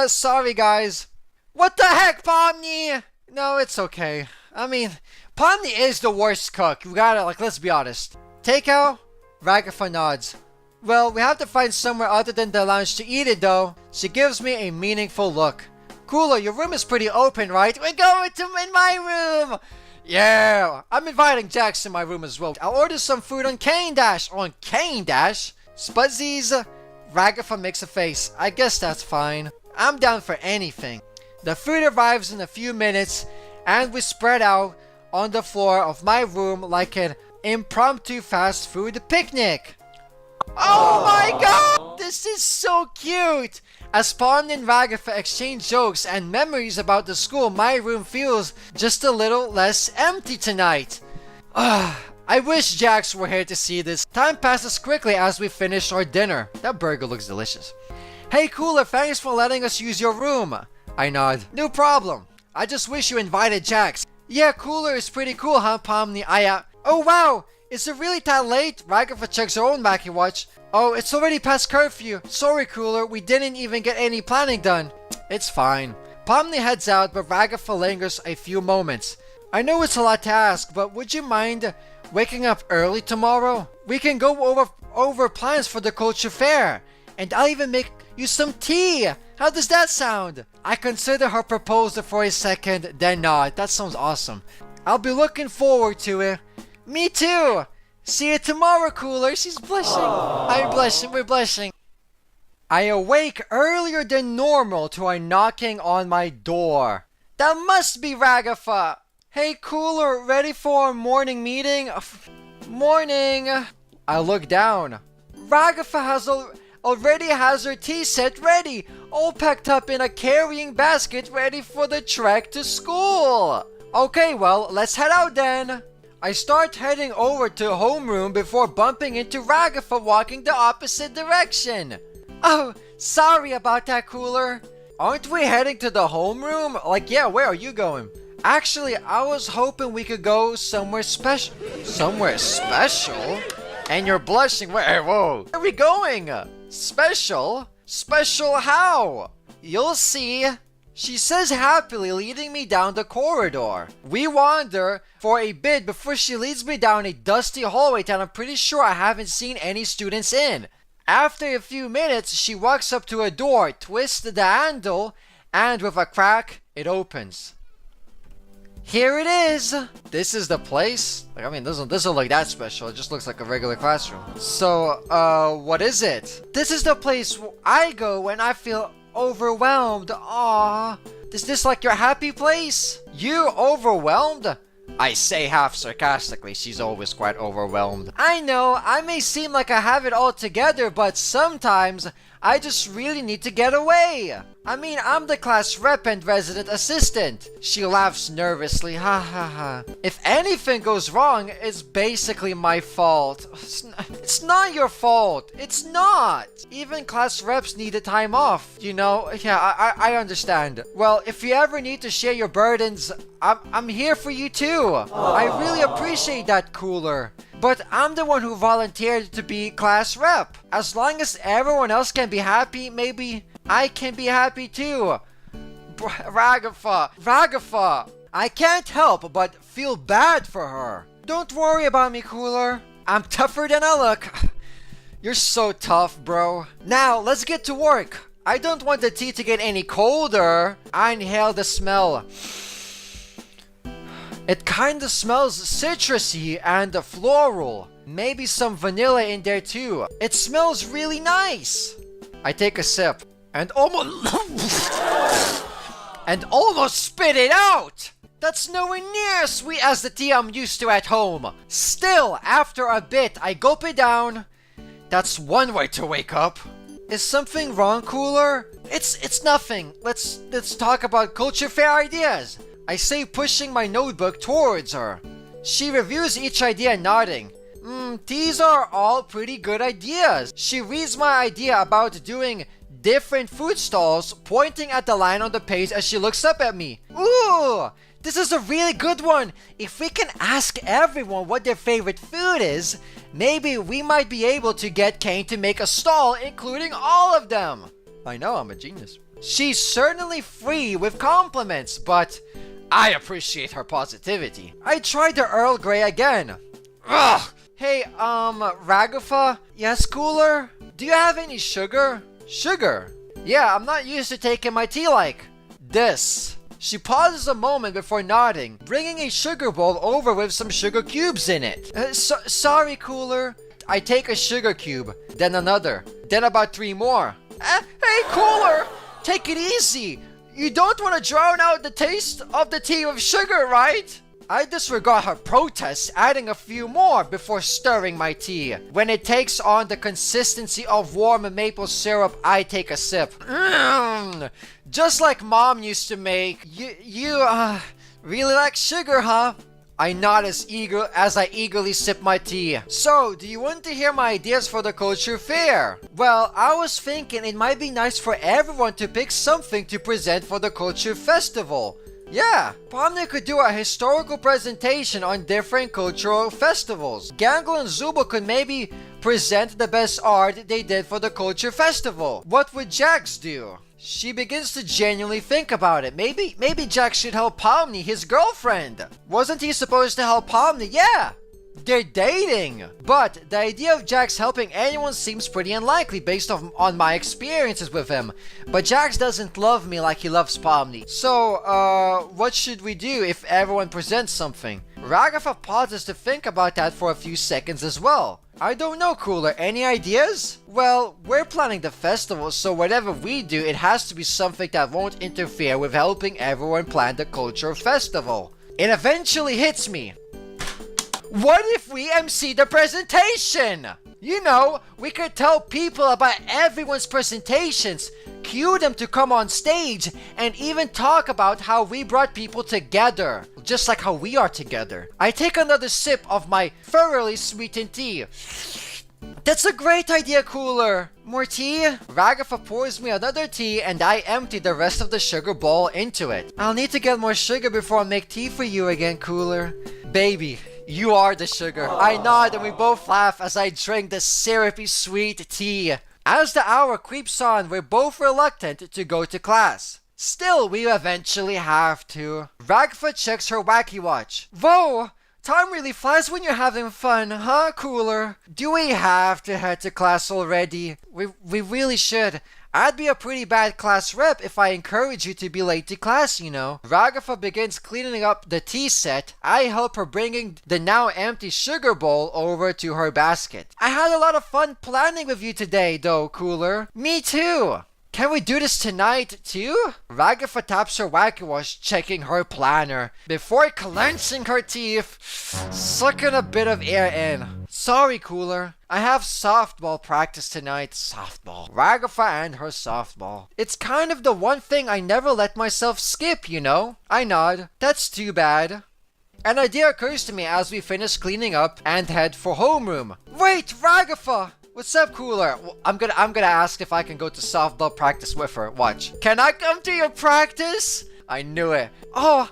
Sorry guys. What the heck, Pomni? No, it's okay. I mean, Pomni is the worst cook. We gotta, let's be honest. Takeout? RAGATHA nods. Well, we have to find somewhere other than the lounge to eat it though. She gives me a meaningful look. Cooler, your room is pretty open, right? We're going to in my room! Yeah! I'm inviting Jax in my room as well. I'll order some food on Kane Dash. On Kane Dash? Spuzzies? RAGATHA makes a face. I guess that's fine. I'm down for anything. The food arrives in a few minutes, and we spread out on the floor of my room like an impromptu fast food picnic. Oh my god! This is so cute! As Pomni and RAGATHA exchange jokes and memories about the school, my room feels just a little less empty tonight. I wish Jax were here to see this. Time passes quickly as we finish our dinner. That burger looks delicious. Hey Cooler, thanks for letting us use your room. I nod. No problem. I just wish you invited Jax. Yeah, Cooler is pretty cool, huh, Pomni? Oh wow! Is it really that late? RAGATHA checks her own Mackie watch. Oh, it's already past curfew. Sorry, Cooler, we didn't even get any planning done. It's fine. Pomni heads out, but RAGATHA lingers a few moments. I know it's a lot to ask, but would you mind waking up early tomorrow? We can go over plans for the culture fair, and I'll even make you some tea. How does that sound? I consider her proposal for a second, then not. That sounds awesome. I'll be looking forward to it. Me too. See you tomorrow, Cooler. She's blushing. I'm blushing. We're blushing. I awake earlier than normal to a knocking on my door. That must be Ragatha. Hey, Cooler, ready for a morning meeting? Morning. I look down. Ragatha already has her tea set ready, all packed up in a carrying basket ready for the trek to school. Okay, well, let's head out then. I start heading over to homeroom before bumping into Ragatha walking the opposite direction. Oh, sorry about that, Cooler. Aren't we heading to the homeroom? Like, yeah, where are you going? Actually, I was hoping we could go somewhere special. Somewhere special? And you're blushing. Where? Whoa. Where are we going? Special? Special how? You'll see. She says happily, leading me down the corridor. We wander for a bit before she leads me down a dusty hallway that I'm pretty sure I haven't seen any students in. After a few minutes, she walks up to a door, twists the handle, and with a crack, it opens. Here it is! This is the place? Like, I mean, doesn't look that special. It just looks like a regular classroom. So, what is it? This is the place I go when I feel overwhelmed. Aww. Is this like your happy place? You overwhelmed? I say half sarcastically, she's always quite overwhelmed. I know, I may seem like I have it all together, but sometimes I just really need to get away. I mean, I'm the class rep and resident assistant. She laughs nervously, ha ha ha. If anything goes wrong, it's basically my fault. It's not your fault. It's not. Even class reps need a time off, you know? Yeah, I understand. Well, if you ever need to share your burdens, I'm here for you too. I really appreciate that, Cooler. But I'm the one who volunteered to be class rep. As long as everyone else can be happy, maybe I can be happy too. Ragatha. I can't help but feel bad for her. Don't worry about me, Cooler. I'm tougher than I look. You're so tough, bro. Now, let's get to work. I don't want the tea to get any colder. I inhale the smell. It kinda smells citrusy and floral. Maybe some vanilla in there too. It smells really nice. I take a sip and almost spit it out. That's nowhere near as sweet as the tea I'm used to at home. Still, after a bit, I gulp it down. That's one way to wake up. Is something wrong, Cooler? It's nothing. Let's talk about culture fair ideas. I say, pushing my notebook towards her. She reviews each idea, nodding. These are all pretty good ideas. She reads my idea about doing different food stalls, pointing at the line on the page as she looks up at me. Ooh, this is a really good one. If we can ask everyone what their favorite food is, maybe we might be able to get Kane to make a stall including all of them. I know, I'm a genius. She's certainly free with compliments, but I appreciate her positivity. I tried the Earl Grey again. Ugh! Hey, Ragatha? Yes, Cooler? Do you have any sugar? Sugar? Yeah, I'm not used to taking my tea like this. She pauses a moment before nodding, bringing a sugar bowl over with some sugar cubes in it. Sorry, Cooler. I take a sugar cube, then another, then about 3 more. Hey, Cooler! Take it easy! You don't want to drown out the taste of the tea with sugar, right? I disregard her protests, adding a few more before stirring my tea. When it takes on the consistency of warm maple syrup, I take a sip. Just like Mom used to make. You really like sugar, huh? I nod as I eagerly sip my tea. So, do you want to hear my ideas for the culture fair? Well, I was thinking it might be nice for everyone to pick something to present for the culture festival. Yeah, Pomni could do a historical presentation on different cultural festivals. Gangle and Zubo could maybe present the best art they did for the culture festival. What would Jax do? She begins to genuinely think about it. Maybe Jax should help Pomni, his girlfriend. Wasn't he supposed to help Pomni? Yeah, they're dating. But the idea of Jax helping anyone seems pretty unlikely based on my experiences with him. But Jax doesn't love me like he loves Pomni. So, what should we do if everyone presents something? Ragatha pauses to think about that for a few seconds as well. I don't know, Cooler. Any ideas? Well, we're planning the festival, so whatever we do, it has to be something that won't interfere with helping everyone plan the culture festival. It eventually hits me. What if we MC the presentation? You know, we could tell people about everyone's presentations, cue them to come on stage, and even talk about how we brought people together, just like how we are together. I take another sip of my thoroughly sweetened tea. That's a great idea, Cooler. More tea? Ragatha pours me another tea and I empty the rest of the sugar bowl into it. I'll need to get more sugar before I make tea for you again, Cooler. Baby, you are the sugar. I nod and we both laugh as I drink the syrupy sweet tea. As the hour creeps on, we're both reluctant to go to class. Still, we eventually have to. Ragatha checks her wacky watch. Whoa! Time really flies when you're having fun, huh, Cooler? Do we have to head to class already? We really should. I'd be a pretty bad class rep if I encourage you to be late to class, you know. Ragatha begins cleaning up the tea set. I help her bringing the now empty sugar bowl over to her basket. I had a lot of fun planning with you today, though, Cooler. Me too. Can we do this tonight, too? Ragatha taps her wacky watch, checking her planner, before clenching her teeth, sucking a bit of air in. Sorry, Cooler. I have softball practice tonight. Softball. Ragatha and her softball. It's kind of the one thing I never let myself skip, you know? I nod. That's too bad. An idea occurs to me as we finish cleaning up and head for homeroom. Wait, Ragatha! What's up, Cooler? I'm gonna ask if I can go to softball practice with her. Watch. Can I come to your practice? I knew it. Oh,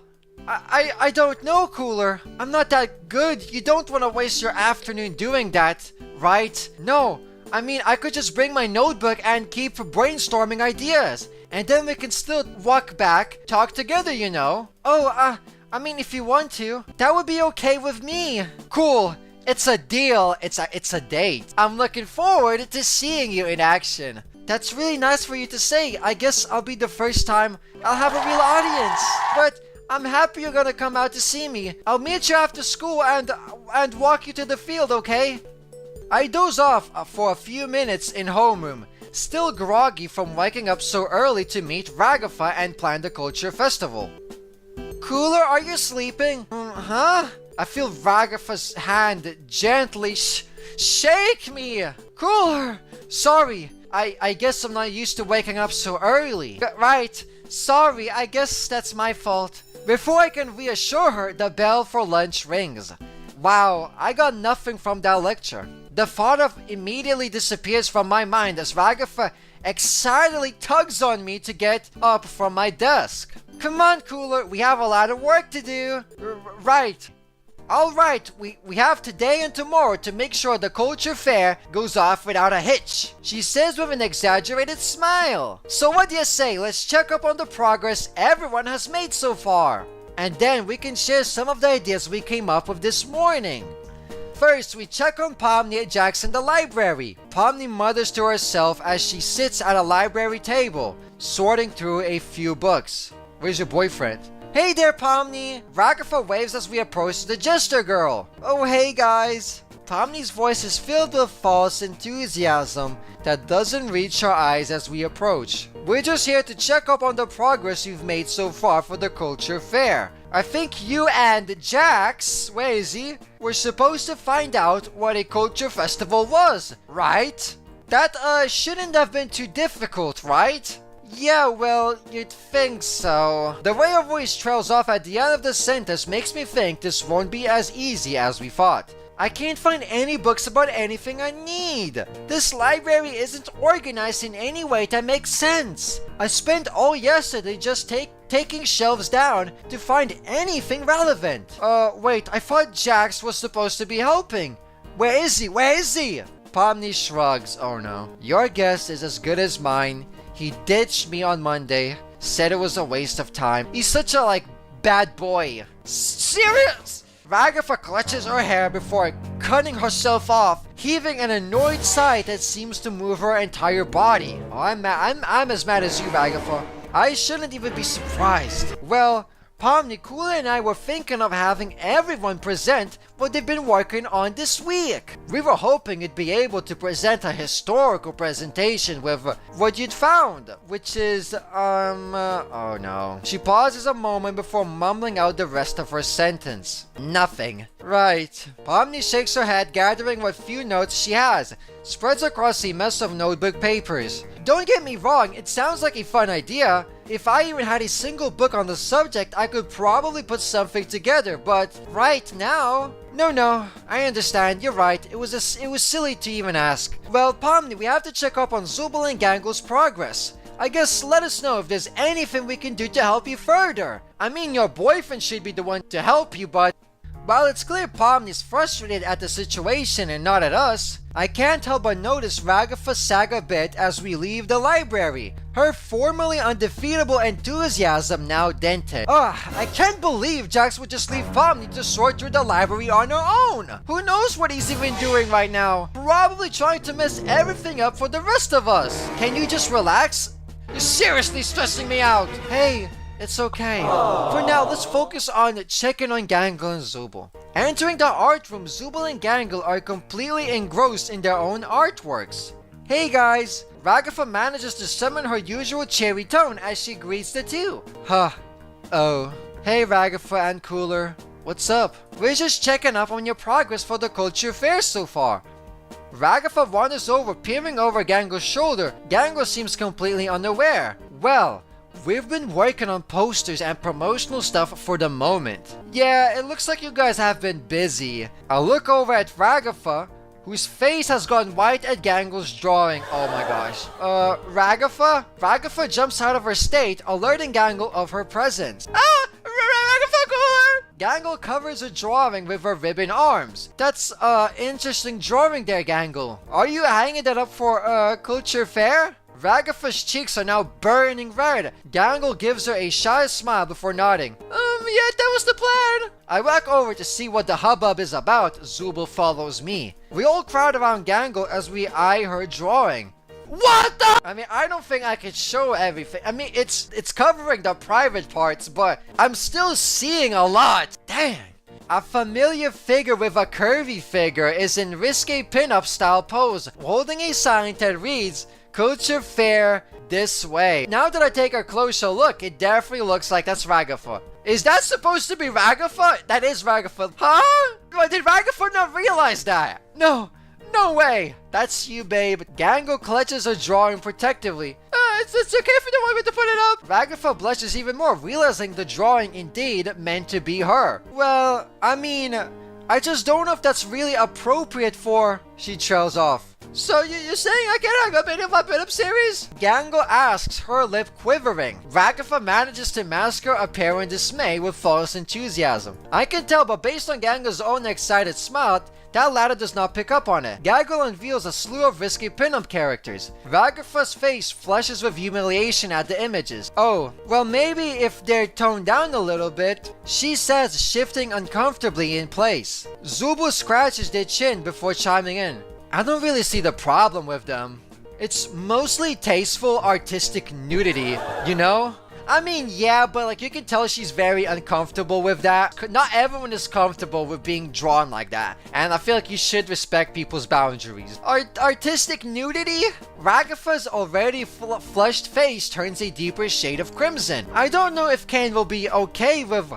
I don't know, Cooler. I'm not that good. You don't want to waste your afternoon doing that, right? No. I mean, I could just bring my notebook and keep brainstorming ideas. And then we can still walk back, talk together, you know. Oh, I mean, if you want to, that would be okay with me. Cool. It's a deal. It's a date. I'm looking forward to seeing you in action. That's really nice for you to say. I guess I'll be the first time I'll have a real audience. But I'm happy you're gonna come out to see me. I'll meet you after school and walk you to the field, okay? I doze off for a few minutes in homeroom, still groggy from waking up so early to meet Ragatha and plan the culture festival. Cooler, are you sleeping? Huh? I feel Ragatha's hand gently shake me. Cooler! Sorry, I guess I'm not used to waking up so early. Right, sorry, I guess that's my fault. Before I can reassure her, the bell for lunch rings. Wow, I got nothing from that lecture. The thought of immediately disappears from my mind as Ragatha excitedly tugs on me to get up from my desk. Come on, Cooler, we have a lot of work to do. Right. Alright, we have today and tomorrow to make sure the culture fair goes off without a hitch, she says with an exaggerated smile. So what do you say, let's check up on the progress everyone has made so far. And then we can share some of the ideas we came up with this morning. First, we check on Pomni and Jax in the library. Pomni mutters to herself as she sits at a library table, sorting through a few books. Where's your boyfriend? Hey there, Pomni! Ragatha waves as we approach the Jester Girl. Oh, hey guys! Pomni's voice is filled with false enthusiasm that doesn't reach our eyes as we approach. We're just here to check up on the progress you've made so far for the culture fair. I think you and Jax, where is he, were supposed to find out what a culture festival was, right? That shouldn't have been too difficult, right? Yeah, well, you'd think so. The way her voice trails off at the end of the sentence makes me think this won't be as easy as we thought. I can't find any books about anything I need. This library isn't organized in any way that makes sense. I spent all yesterday just taking shelves down to find anything relevant. Wait, I thought Jax was supposed to be helping. Where is he? Where is he? Pomni shrugs. Oh no. Your guess is as good as mine. He ditched me on Monday, said it was a waste of time. He's such a, bad boy. Serious? Ragatha clutches her hair before cutting herself off, heaving an annoyed sigh that seems to move her entire body. Oh, I'm as mad as you, Ragatha. I shouldn't even be surprised. Well, Pomni, Kula, and I were thinking of having everyone present what they've been working on this week. We were hoping you'd be able to present a historical presentation with what you'd found, which is, oh no. She pauses a moment before mumbling out the rest of her sentence. Nothing. Right. Pomni shakes her head, gathering what few notes she has, spreads across a mess of notebook papers. Don't get me wrong, it sounds like a fun idea. If I even had a single book on the subject, I could probably put something together, but right now... No, I understand, you're right, it was silly to even ask. Well, Pomni, we have to check up on Zubul and Gangle's progress. I guess let us know if there's anything we can do to help you further. I mean, your boyfriend should be the one to help you, but... While it's clear Pomni's frustrated at the situation and not at us, I can't help but notice Ragatha sag a bit as we leave the library, her formerly undefeatable enthusiasm now dented. I can't believe Jax would just leave Pomni to sort through the library on her own! Who knows what he's even doing right now? Probably trying to mess everything up for the rest of us! Can you just relax? You're seriously stressing me out! Hey, it's okay. For now, let's focus on checking on Gangle and Zubul. Entering the art room, Zubul and Gangle are completely engrossed in their own artworks. Hey guys! Ragatha manages to summon her usual cheery tone as she greets the two. Oh. Hey Ragatha and Cooler. What's up? We're just checking up on your progress for the culture fair so far. Ragatha wanders over, peering over Gangle's shoulder. Gangle seems completely unaware. Well, we've been working on posters and promotional stuff for the moment. Yeah, it looks like you guys have been busy. I look over at Ragatha, whose face has gone white at Gangle's drawing. Oh my gosh. Ragatha? Ragatha jumps out of her state, alerting Gangle of her presence. Ragatha Cooler! Gangle covers her drawing with her ribbon arms. That's, interesting drawing there, Gangle. Are you hanging that up for, culture fair? Ragatha's cheeks are now burning red. Gangle gives her a shy smile before nodding. Yeah, that was the plan. I walk over to see what the hubbub is about. Zubul follows me. We all crowd around Gangle as we eye her drawing. What the? I mean, I don't think I could show everything. I mean, it's covering the private parts, but I'm still seeing a lot. Dang. A familiar figure with a curvy figure is in risque pin-up style pose, holding a sign that reads, Culture Fair this way. Now that I take a closer look, it definitely looks like that's Ragatha. Is that supposed to be Ragatha? That is Ragatha. Huh? Did Ragatha not realize that? No way. That's you, babe. Gangle clutches her drawing protectively. It's okay if you don't want me to put it up. Ragatha blushes even more, realizing the drawing indeed meant to be her. Well, I mean, I just don't know if that's really appropriate for... She trails off. So you're saying I can hang up any of my pin-up series? Gangle asks, her lip quivering. Ragatha manages to mask her apparent dismay with false enthusiasm. I can tell, but based on Gangle's own excited smile, that latter does not pick up on it. Gangle unveils a slew of risky pin-up characters. Ragatha's face flushes with humiliation at the images. Oh, well maybe if they're toned down a little bit, she says, shifting uncomfortably in place. Zubul scratches their chin before chiming in. I don't really see the problem with them. It's mostly tasteful artistic nudity, you know? I mean, yeah, but like you can tell she's very uncomfortable with that. Not everyone is comfortable with being drawn like that. And I feel like you should respect people's boundaries. Artistic nudity? Ragatha's already flushed face turns a deeper shade of crimson. I don't know if Kane will be okay with,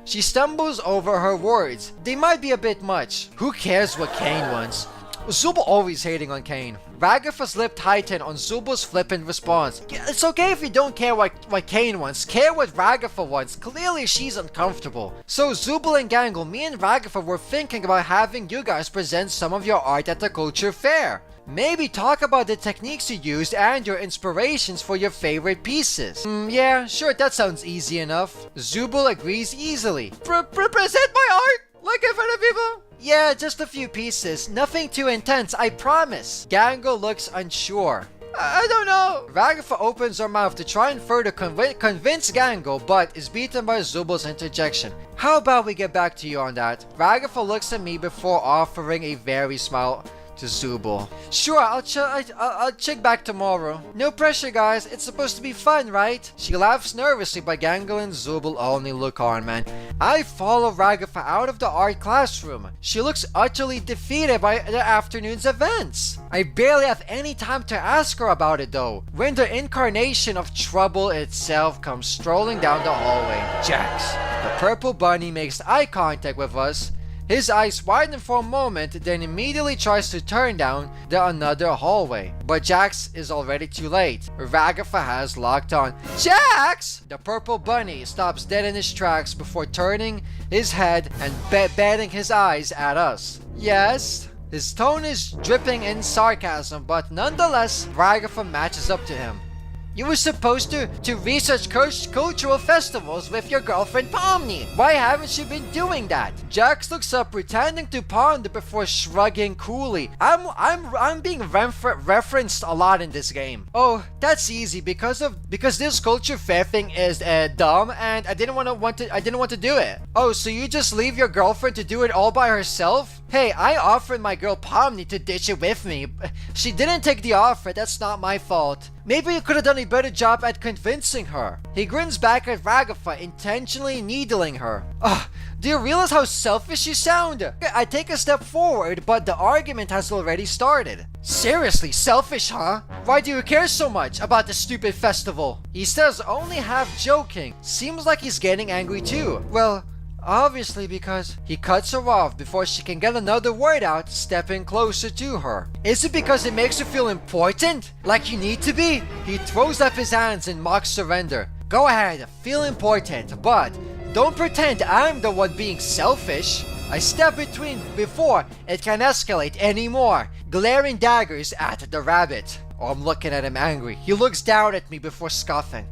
She stumbles over her words. They might be a bit much. Who cares what Kane wants? Zubul always hating on Kane. Ragatha's lip tightened on Zubul's flippant response. Yeah, it's okay if you don't care what Kane wants. Care what Ragatha wants. Clearly she's uncomfortable. So Zubul and Gangle, me and Ragatha were thinking about having you guys present some of your art at the culture fair. Maybe talk about the techniques you used and your inspirations for your favorite pieces. Yeah, sure, that sounds easy enough. Zubul agrees easily. Present my art? Like in front of people? Yeah, just a few pieces. Nothing too intense, I promise. Gangle looks unsure. I don't know. Ragatha opens her mouth to try and further convince Gangle, but is beaten by Zubal's interjection. How about we get back to you on that? Ragatha looks at me before offering a very smile to Zubal. Sure, I'll check back tomorrow. No pressure, guys. It's supposed to be fun, right? She laughs nervously, but Gangle and Zubal only look on, man. I follow Ragatha out of the art classroom. She looks utterly defeated by the afternoon's events. I barely have any time to ask her about it, though, when the incarnation of trouble itself comes strolling down the hallway. Jax. The purple bunny makes eye contact with us. His eyes widen for a moment, then immediately tries to turn down another hallway. But Jax is already too late. Ragatha has locked on. Jax! The purple bunny stops dead in his tracks before turning his head and batting his eyes at us. Yes? His tone is dripping in sarcasm, but nonetheless, Ragatha matches up to him. You were supposed to research cultural festivals with your girlfriend Pomni. Why haven't you been doing that? Jax looks up, pretending to ponder before shrugging coolly. I'm being referenced a lot in this game. Oh, that's easy because this culture fair thing is dumb, and I didn't want to do it. Oh, so you just leave your girlfriend to do it all by herself? Hey, I offered my girl Pomni to ditch it with me. She didn't take the offer. That's not my fault. Maybe you could have done a better job at convincing her. He grins back at Ragatha, intentionally needling her. Ugh, do you realize how selfish you sound? I take a step forward, but the argument has already started. Seriously, selfish, huh? Why do you care so much about the stupid festival? He says only half joking. Seems like he's getting angry too. Well, obviously because he cuts her off before she can get another word out, stepping closer to her. Is it because it makes you feel important? Like you need to be? He throws up his hands in mock surrender. Go ahead, feel important, but don't pretend I'm the one being selfish. I step between before it can escalate anymore, glaring daggers at the rabbit. Oh, I'm looking at him angry. He looks down at me before scoffing.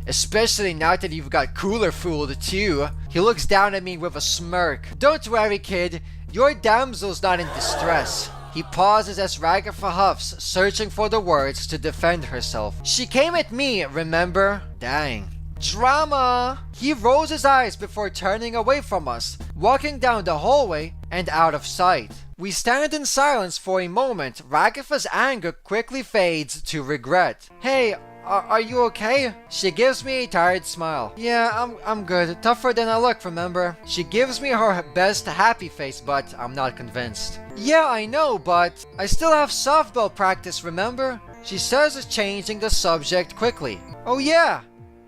Especially now that you've got cooler fooled too. He looks down at me with a smirk. Don't worry, kid. Your damsel's not in distress. He pauses as Ragatha huffs, searching for the words to defend herself. She came at me, remember? Dang. Drama! He rolls his eyes before turning away from us, walking down the hallway and out of sight. We stand in silence for a moment. Ragatha's anger quickly fades to regret. Hey, are you okay? She gives me a tired smile. Yeah, I'm good. Tougher than I look, remember? She gives me her best happy face, but I'm not convinced. Yeah, I know, but I still have softball practice, remember? She says, changing the subject quickly. Oh yeah,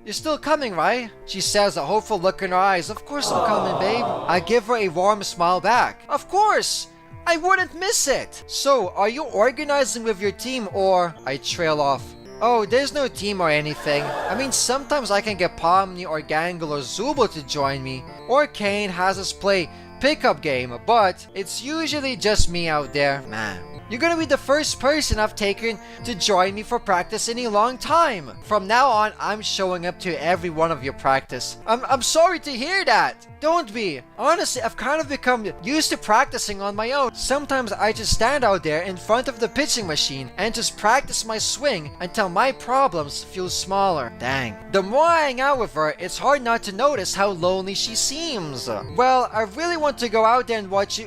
you're still coming, right? She says, a hopeful look in her eyes. Of course I'm coming, babe. I give her a warm smile back. Of course! I wouldn't miss it! So, are you organizing with your team or... I trail off. Oh, there's no team or anything. I mean, sometimes I can get Pomni or Gangle or Zubal to join me. Or Kane has us play pickup game, but it's usually just me out there. Man. You're gonna be the first person I've taken to join me for practice in a long time. From now on, I'm showing up to every one of your practice. I'm sorry to hear that. Don't be. Honestly, I've kind of become used to practicing on my own. Sometimes I just stand out there in front of the pitching machine and just practice my swing until my problems feel smaller. Dang. The more I hang out with her, it's hard not to notice how lonely she seems. Well, I really want to go out there and watch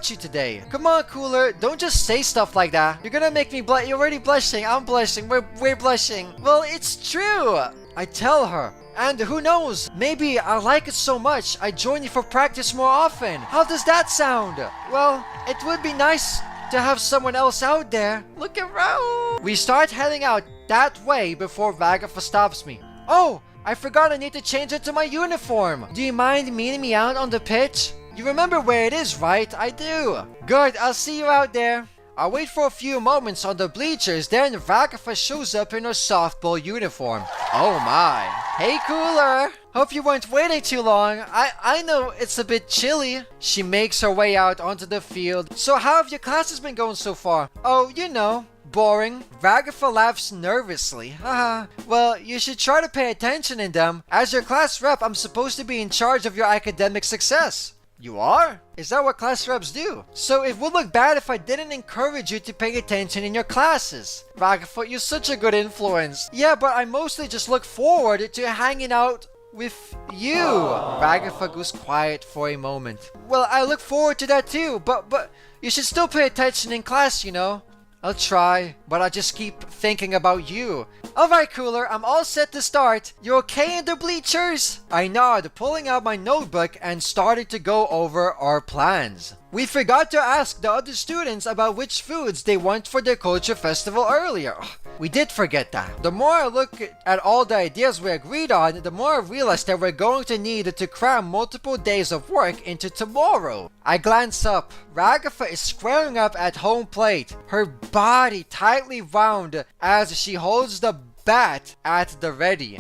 you today. Come on, Cooler. Don't just say stuff like that. You're gonna make me blush. You're already blushing. I'm blushing. We're blushing. Well, it's true. I tell her. And who knows, maybe I like it so much I join you for practice more often. How does that sound? Well, it would be nice to have someone else out there. Look around. We start heading out that way before Ragatha stops me. Oh, I forgot I need to change it to my uniform. Do you mind meeting me out on the pitch? You remember where it is, right? I do. Good, I'll see you out there. I wait for a few moments on the bleachers, then Ragatha shows up in her softball uniform. Oh my. Hey, Cooler. Hope you weren't waiting too long. I know it's a bit chilly. She makes her way out onto the field. So how have your classes been going so far? Oh, you know, boring. Ragatha laughs nervously. Haha. Well, you should try to pay attention in them. As your class rep, I'm supposed to be in charge of your academic success. You are? Is that what class reps do? So it would look bad if I didn't encourage you to pay attention in your classes. Ragatha, you're such a good influence. Yeah, but I mostly just look forward to hanging out with you. Ragatha goes quiet for a moment. Well, I look forward to that too, but you should still pay attention in class, you know. I'll try, but I just keep thinking about you. Alright, Cooler, I'm all set to start. You okay in the bleachers? I nod, pulling out my notebook and starting to go over our plans. We forgot to ask the other students about which foods they want for their culture festival earlier. We did forget that. The more I look at all the ideas we agreed on, the more I realize that we're going to need to cram multiple days of work into tomorrow. I glance up. Ragatha is squaring up at home plate, her body tightly wound as she holds the bat at the ready.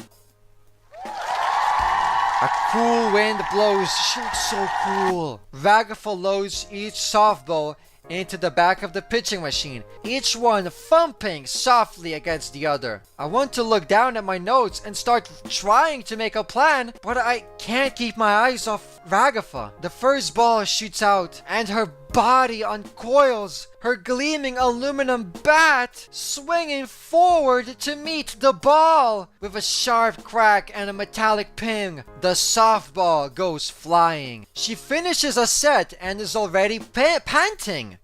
A cool wind blows. Shoots so cool. Ragatha loads each softball into the back of the pitching machine, each one thumping softly against the other. I want to look down at my notes and start trying to make a plan, but I can't keep my eyes off Ragatha. The first ball shoots out, and her body uncoils, her gleaming aluminum bat swinging forward to meet the ball. With a sharp crack and a metallic ping, the softball goes flying. She finishes a set and is already panting.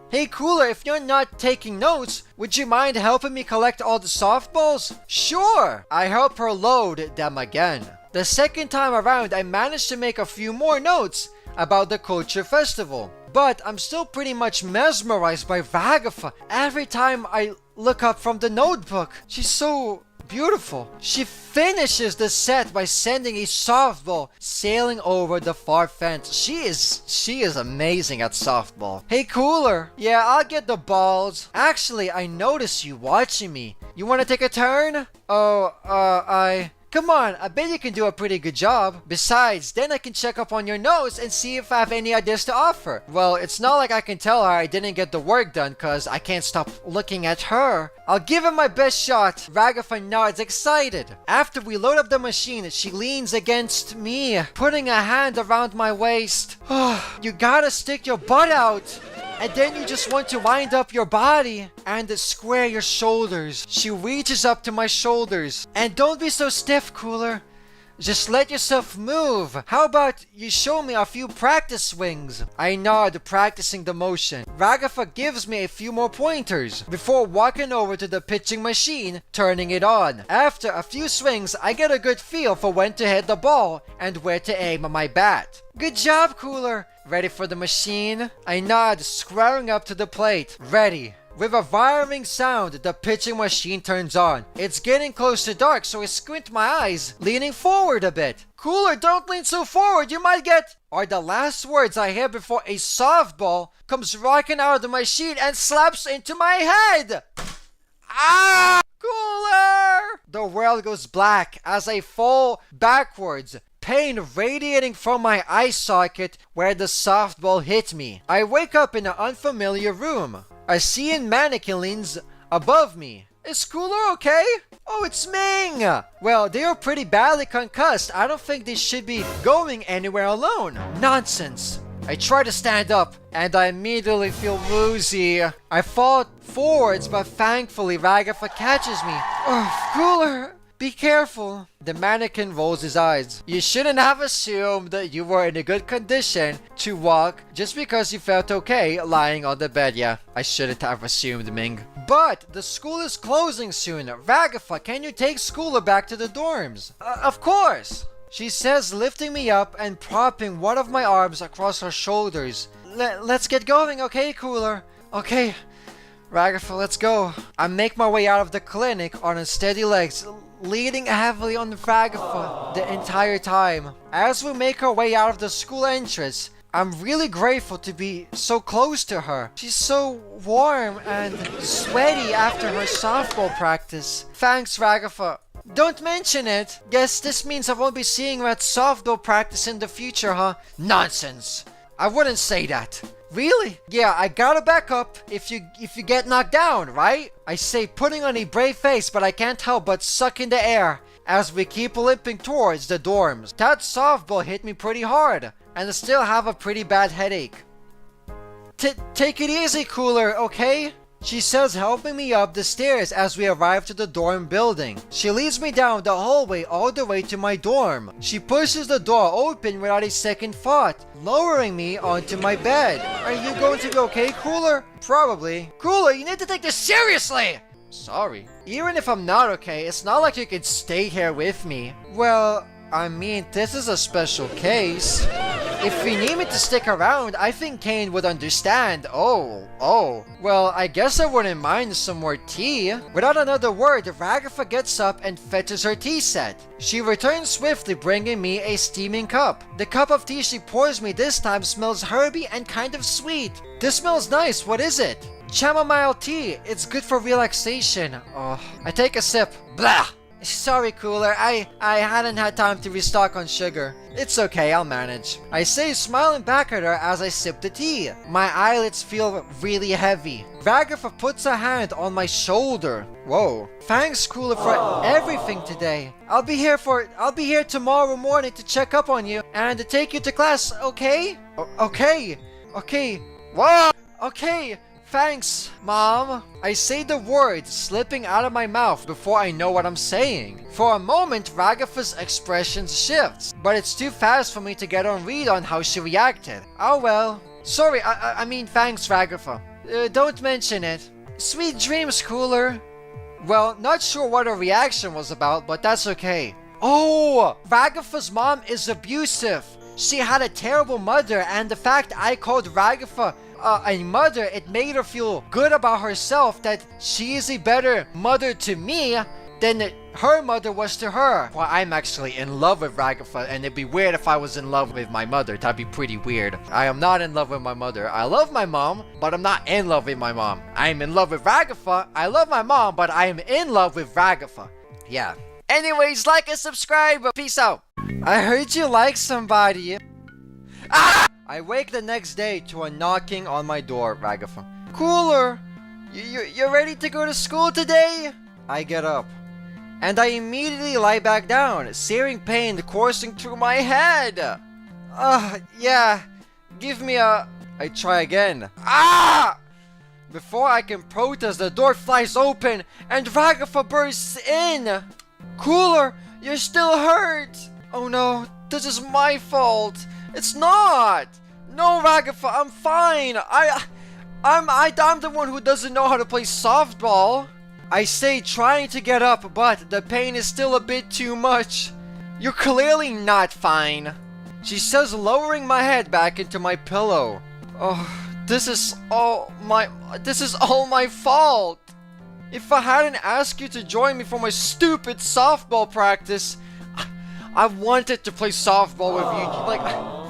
Hey Cooler, if you're not taking notes, would you mind helping me collect all the softballs? Sure! I help her load them again. The second time around, I managed to make a few more notes about the culture festival. But I'm still pretty much mesmerized by Ragatha every time I look up from the notebook. She's so beautiful. She finishes the set by sending a softball sailing over the far fence. She is amazing at softball. Hey Cooler, yeah, I'll get the balls. Actually, I notice you watching me. You want to take a turn? Come on, I bet you can do a pretty good job. Besides, then I can check up on your notes and see if I have any ideas to offer. Well, it's not like I can tell her I didn't get the work done cause I can't stop looking at her. I'll give it my best shot. Ragatha nods, excited. After we load up the machine, she leans against me, putting a hand around my waist. You gotta stick your butt out. And then you just want to wind up your body and square your shoulders. She reaches up to my shoulders. And don't be so stiff, Cooler. Just let yourself move. How about you show me a few practice swings? I nod, practicing the motion. Ragatha gives me a few more pointers before walking over to the pitching machine, turning it on. After a few swings, I get a good feel for when to hit the ball and where to aim my bat. Good job, Cooler. Ready for the machine? I nod, squaring up to the plate. Ready. With a whirring sound, the pitching machine turns on. It's getting close to dark, so I squint my eyes, leaning forward a bit. Cooler, don't lean so forward, you might get... are the last words I hear before a softball comes rocking out of the machine and slaps into my head. Ah! Cooler! The world goes black as I fall backwards. Pain radiating from my eye socket where the softball hit me. I wake up in an unfamiliar room. A seeing mannequin leans above me. Is Cooler okay? Oh, it's Ming! Well, they are pretty badly concussed. I don't think they should be going anywhere alone. Nonsense. I try to stand up, and I immediately feel woozy. I fall forwards, but thankfully Ragatha catches me. Oh, Cooler! Be careful. The mannequin rolls his eyes. You shouldn't have assumed that you were in a good condition to walk just because you felt okay lying on the bed. Yeah, I shouldn't have assumed, Ming. But the school is closing soon. Ragatha, can you take Schooler back to the dorms? Of course. She says, lifting me up and propping one of my arms across her shoulders. Let's get going, okay, Cooler? Okay. Ragatha, let's go. I make my way out of the clinic on unsteady legs, leaning heavily on Ragatha the entire time. As we make our way out of the school entrance, I'm really grateful to be so close to her. She's so warm and sweaty after her softball practice. Thanks, Ragatha. Don't mention it. Guess this means I won't be seeing her at softball practice in the future, huh? Nonsense. I wouldn't say that. Really? Yeah, I gotta back up if you get knocked down, right? I say, putting on a brave face, but I can't help but suck in the air as we keep limping towards the dorms. That softball hit me pretty hard. and I still have a pretty bad headache. Take it easy, Cooler, okay? She says, helping me up the stairs as we arrive to the dorm building. She leads me down the hallway all the way to my dorm. She pushes the door open without a second thought, lowering me onto my bed. Are you going to be okay, Cooler? Probably. Cooler, you need to take this seriously! Sorry. Even if I'm not okay, it's not like you could stay here with me. Well, I mean, this is a special case. If you need me to stick around, I think Kane would understand. Oh. Well, I guess I wouldn't mind some more tea. Without another word, Ragatha gets up and fetches her tea set. She returns swiftly, bringing me a steaming cup. The cup of tea she pours me this time smells herby and kind of sweet. This smells nice. What is it? Chamomile tea. It's good for relaxation. Oh, I take a sip. Blah! Sorry, Cooler, I hadn't had time to restock on sugar. It's okay, I'll manage. I say, smiling back at her as I sip the tea. My eyelids feel really heavy. Ragatha puts her hand on my shoulder. Whoa. Thanks, Cooler, for everything today. I'll be here tomorrow morning to check up on you and to take you to class, okay? Okay. Whoa! Okay. Thanks, Mom. I say the words slipping out of my mouth before I know what I'm saying. For a moment, Ragatha's expression shifts, but it's too fast for me to get on read on how she reacted. Oh well. Sorry, I mean thanks, Ragatha. Don't mention it. Sweet dreams, Cooler. Well, not sure what her reaction was about, but that's okay. Oh, Ragatha's mom is abusive. She had a terrible mother, and the fact I called Ragatha a mother, it made her feel good about herself that she is a better mother to me than her mother was to her. Well, I'm actually in love with Ragatha, and it'd be weird if I was in love with my mother. That'd be pretty weird. I am not in love with my mother. I love my mom, but I'm not in love with my mom. I'm in love with Ragatha. I love my mom, but I am in love with Ragatha. Yeah. Anyways, like and subscribe. Peace out. I heard you like somebody. Ah! I wake the next day to a knocking on my door, Ragatha. Cooler! You're ready to go to school today? I get up. And I immediately lie back down, searing pain coursing through my head. Yeah. Give me a... I try again. Ah! Before I can protest, the door flies open and Ragatha bursts in. Cooler! You're still hurt! Oh no, this is my fault. It's not! No, Ragatha, I'm fine. I'm the one who doesn't know how to play softball. I say, trying to get up, but the pain is still a bit too much. You're clearly not fine. She says, lowering my head back into my pillow. Oh, this is all my fault. If I hadn't asked you to join me for my stupid softball practice, I wanted to play softball with you. Like,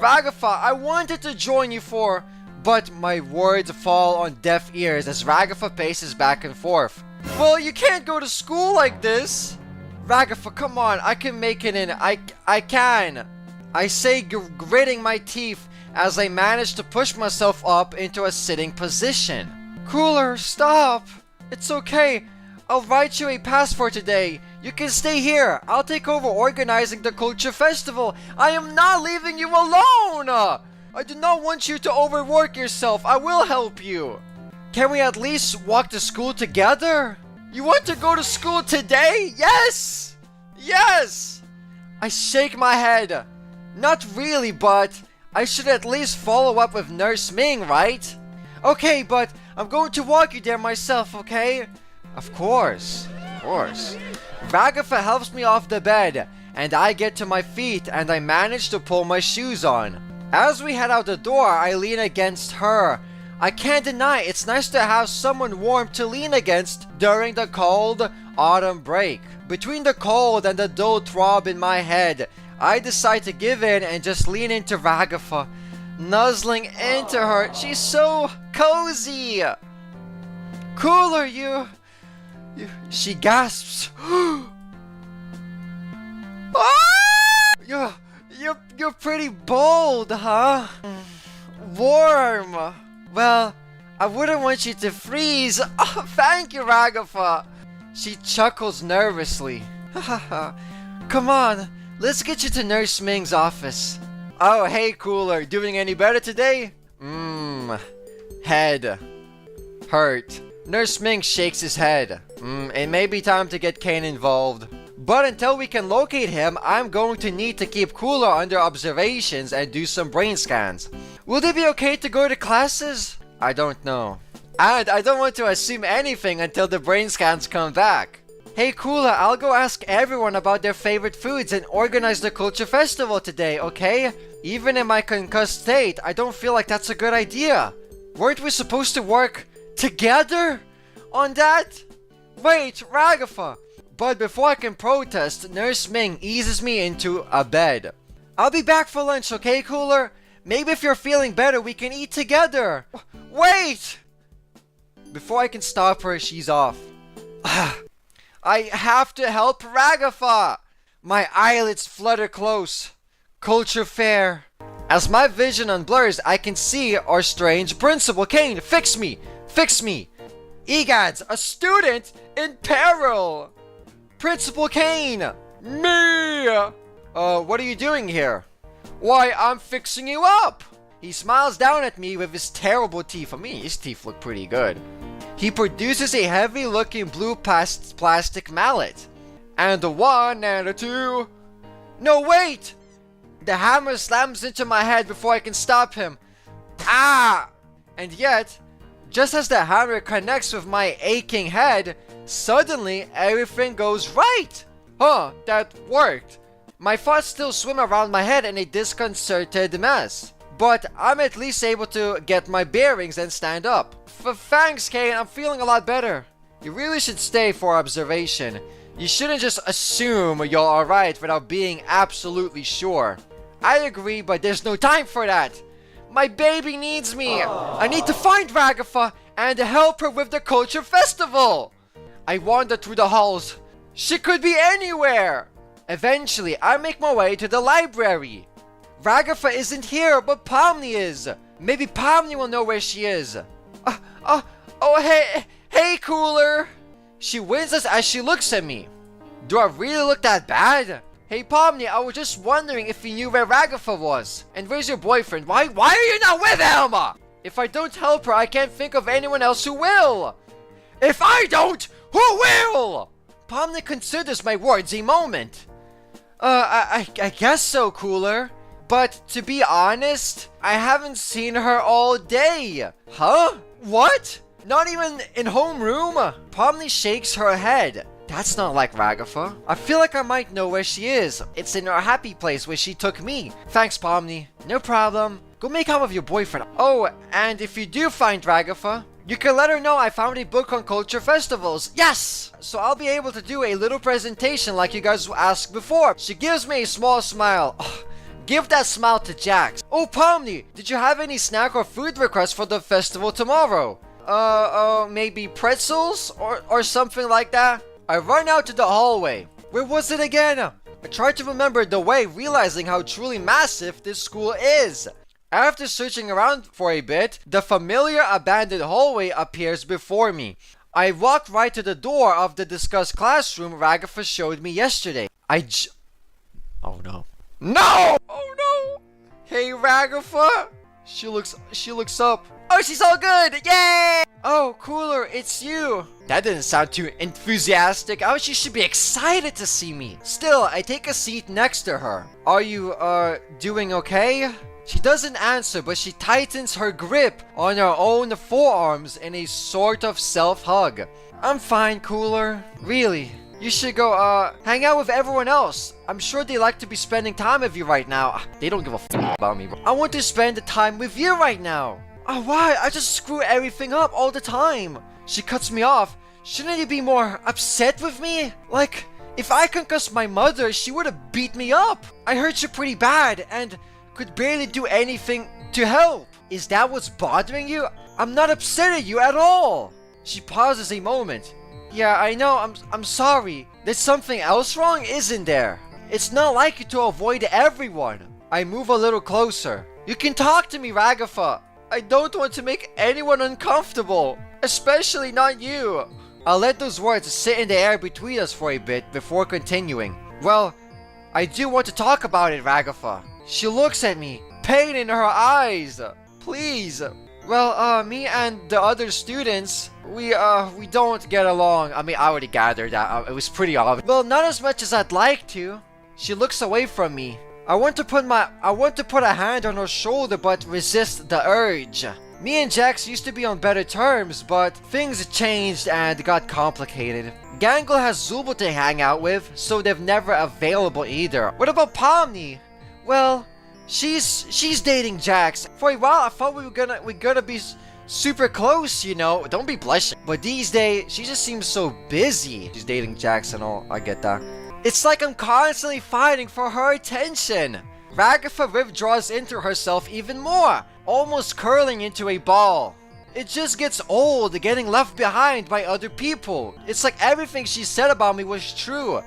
Ragatha, I wanted to join you for... But my words fall on deaf ears as Ragatha paces back and forth. Well, you can't go to school like this. Ragatha, come on, I can make it in. I can. I say, gritting my teeth as I manage to push myself up into a sitting position. Cooler, stop. It's okay. I'll write you a pass for today. You can stay here. I'll take over organizing the culture festival. I am not leaving you alone. I do not want you to overwork yourself. I will help you. Can we at least walk to school together? You want to go to school today? Yes! Yes! I shake my head. Not really, but I should at least follow up with Nurse Ming, right? Okay, but I'm going to walk you there myself, okay? Of course. Ragatha helps me off the bed, and I get to my feet and I manage to pull my shoes on. As we head out the door, I lean against her. I can't deny it's nice to have someone warm to lean against during the cold autumn break. Between the cold and the dull throb in my head, I decide to give in and just lean into Ragatha, nuzzling into her. She's so cozy. Cooler, she gasps. Ah! You're pretty bold, huh? Warm. Well, I wouldn't want you to freeze. Oh, thank you, Ragatha. She chuckles nervously. Come on, let's get you to Nurse Ming's office. Oh, hey, Cooler. Doing any better today? Head. Hurt. Nurse Ming shakes his head. It may be time to get Kane involved. But until we can locate him, I'm going to need to keep Cooler under observations and do some brain scans. Will they be okay to go to classes? I don't know. And I don't want to assume anything until the brain scans come back. Hey Cooler, I'll go ask everyone about their favorite foods and organize the culture festival today, okay? Even in my concussed state, I don't feel like that's a good idea. Weren't we supposed to work together on that? Wait, RAGATHA! But before I can protest, Nurse Ming eases me into a bed. I'll be back for lunch, okay, Cooler? Maybe if you're feeling better, we can eat together. Wait! Before I can stop her, she's off. I have to help RAGATHA! My eyelids flutter close. Culture fair. As my vision unblurs, I can see our strange principal. Kane, fix me! Fix me! Egads, a student in peril! Principal Kane! Me! What are you doing here? Why, I'm fixing you up! He smiles down at me with his terrible teeth. I mean, his teeth look pretty good. He produces a heavy-looking blue plastic mallet. And a 1 and a 2. No, wait! The hammer slams into my head before I can stop him. Ah! And yet, just as the hammer connects with my aching head, suddenly everything goes right! Huh, that worked. My thoughts still swim around my head in a disconcerted mess. But I'm at least able to get my bearings and stand up. Thanks, Kane, I'm feeling a lot better. You really should stay for observation. You shouldn't just assume you're alright without being absolutely sure. I agree, but there's no time for that. My baby needs me. I need to find RAGATHA and help her with the culture festival. I wander through the halls. She could be anywhere. Eventually, I make my way to the library. RAGATHA isn't here, but Pomni is. Maybe Pomni will know where she is. Hey, Cooler. She winces as she looks at me. Do I really look that bad? Hey, Pomni, I was just wondering if you knew where RAGATHA was. And where's your boyfriend? Why are you not with him? If I don't help her, I can't think of anyone else who will. If I don't, who will? Pomni considers my words a moment. I guess so, Cooler. But to be honest, I haven't seen her all day. Huh? What? Not even in homeroom? Pomni shakes her head. That's not like RAGATHA. I feel like I might know where she is. It's in our happy place where she took me. Thanks, Pomni. No problem. Go make out with your boyfriend. Oh, and if you do find RAGATHA, you can let her know I found a book on culture festivals. Yes! So I'll be able to do a little presentation like you guys asked before. She gives me a small smile. Oh, give that smile to Jax. Oh, Pomni, did you have any snack or food requests for the festival tomorrow? Maybe pretzels or something like that? I run out to the hallway. Where was it again? I try to remember the way, realizing how truly massive this school is. After searching around for a bit, the familiar abandoned hallway appears before me. I walk right to the door of the discussed classroom RAGATHA showed me yesterday. Oh no. No! Oh no! Hey, RAGATHA! She looks up. Oh, she's all good! Yay! Oh, Cooler, it's you. That didn't sound too enthusiastic. Oh, she should be excited to see me. Still, I take a seat next to her. Are you, doing okay? She doesn't answer, but she tightens her grip on her own forearms in a sort of self-hug. I'm fine, Cooler. Really. You should go, hang out with everyone else. I'm sure they like to be spending time with you right now. They don't give a f*** about me, bro. I want to spend the time with you right now. Oh, why? I just screw everything up all the time. She cuts me off. Shouldn't you be more upset with me? Like, if I concussed my mother, she would have beat me up. I hurt you pretty bad and could barely do anything to help. Is that what's bothering you? I'm not upset at you at all. She pauses a moment. Yeah, I know, I'm sorry. There's something else wrong, isn't there? It's not like you to avoid everyone. I move a little closer. You can talk to me, RAGATHA. I don't want to make anyone uncomfortable. Especially not you. I'll let those words sit in the air between us for a bit before continuing. Well, I do want to talk about it, RAGATHA. She looks at me, pain in her eyes. Please. Well, me and the other students, we don't get along. I mean, I already gathered that. It was pretty obvious. Well, not as much as I'd like to. She looks away from me. I want to put a hand on her shoulder, but resist the urge. Me and Jax used to be on better terms, but things changed and got complicated. Gangle has Zubul to hang out with, so they're never available either. What about Pomni? Well, she's dating Jax. For a while, I thought we were gonna be super close, you know. Don't be blushing. But these days, she just seems so busy. She's dating Jax and all. I get that. It's like I'm constantly fighting for her attention. Ragatha withdraws into herself even more, almost curling into a ball. It just gets old getting left behind by other people. It's like everything she said about me was true.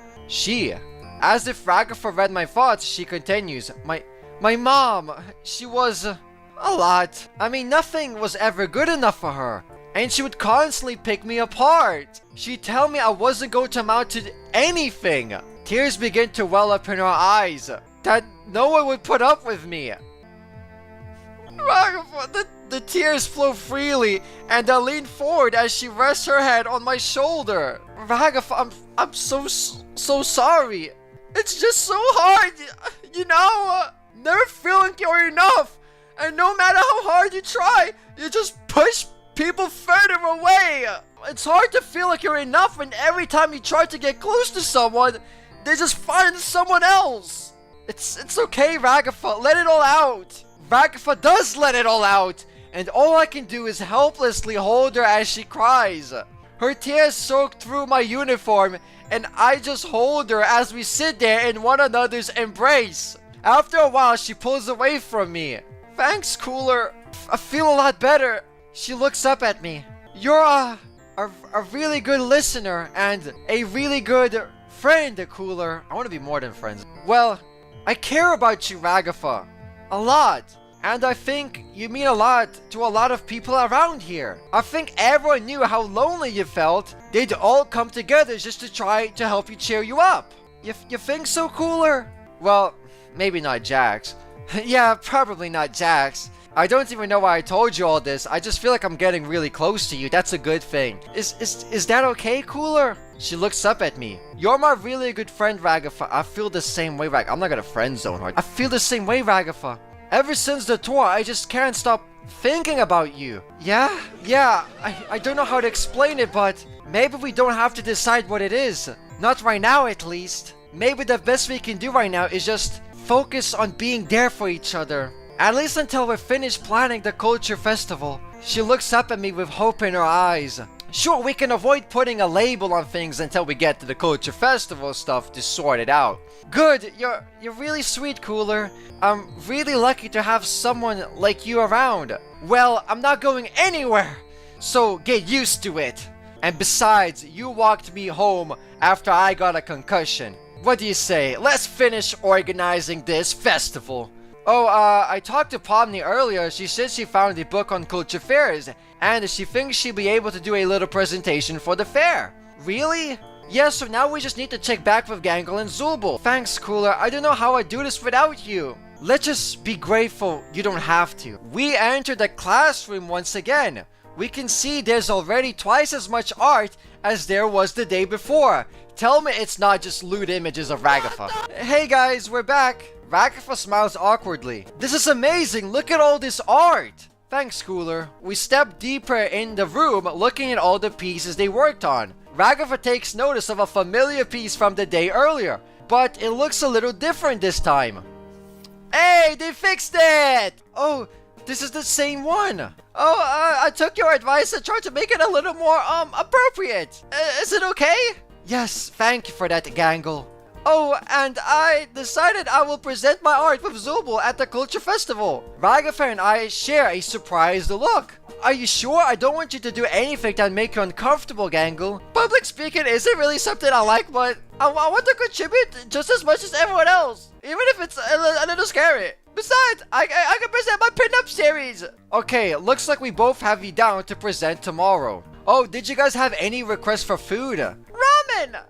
As if Ragatha read my thoughts, she continues, My mom, she was a lot. I mean, nothing was ever good enough for her. And she would constantly pick me apart. She'd tell me I wasn't going to amount to anything. Tears begin to well up in her eyes. That no one would put up with me. The tears flow freely, and I lean forward as she rests her head on my shoulder. Ragatha, I'm so sorry. It's just so hard, you know? Never feeling you're enough. And no matter how hard you try, you just push people further away. It's hard to feel like you're enough when every time you try to get close to someone, they just find someone else. It's okay, Ragatha, let it all out. Ragatha does let it all out, and all I can do is helplessly hold her as she cries. Her tears soak through my uniform, and I just hold her as we sit there in one another's embrace. After a while, she pulls away from me. Thanks, Cooler. I feel a lot better. She looks up at me. You're a really good listener and a really good friend, Cooler. I want to be more than friends. Well, I care about you, Ragatha. A lot. And I think you mean a lot to a lot of people around here. I think everyone knew how lonely you felt. They'd all come together just to try to help you cheer you up. You think so, Cooler? Well, maybe not Jax. Yeah, probably not Jax. I don't even know why I told you all this. I just feel like I'm getting really close to you. That's a good thing. Is that okay, Cooler? She looks up at me. You're my really good friend, Ragatha. I feel the same way, I'm not gonna friend zone her. I feel the same way, Ragatha. Ever since the tour, I just can't stop thinking about you. Yeah, I don't know how to explain it, but maybe we don't have to decide what it is. Not right now, at least. Maybe the best we can do right now is just focus on being there for each other. At least until we're finished planning the culture festival. She looks up at me with hope in her eyes. Sure, we can avoid putting a label on things until we get to the culture festival stuff to sort it out. Good, you're really sweet, Cooler. I'm really lucky to have someone like you around. Well, I'm not going anywhere, so get used to it. And besides, you walked me home after I got a concussion. What do you say? Let's finish organizing this festival. Oh, I talked to Pomni earlier. She said she found a book on culture fairs, and she thinks she'll be able to do a little presentation for the fair. Really? Yeah, so now we just need to check back with Gangle and Zubul. Thanks, Cooler. I don't know how I'd do this without you. Let's just be grateful you don't have to. We entered the classroom once again. We can see there's already twice as much art as there was the day before. Tell me it's not just lewd images of Ragatha. Hey guys, we're back. Ragatha smiles awkwardly. This is amazing, look at all this art! Thanks, Cooler. We step deeper in the room, looking at all the pieces they worked on. Ragatha takes notice of a familiar piece from the day earlier, but it looks a little different this time. Hey, they fixed it! Oh, this is the same one. Oh, I took your advice and tried to make it a little more, appropriate. Is it okay? Yes, thank you for that, Gangle. Oh, and I decided I will present my art with Zubul at the Culture Festival. Ragatha and I share a surprised look. Are you sure? I don't want you to do anything that make you uncomfortable, Gangle. Public speaking isn't really something I like, but I want to contribute just as much as everyone else. Even if it's a little scary. Besides, I can present my pinup series. Okay, looks like we both have you down to present tomorrow. Oh, did you guys have any requests for food? Ramen!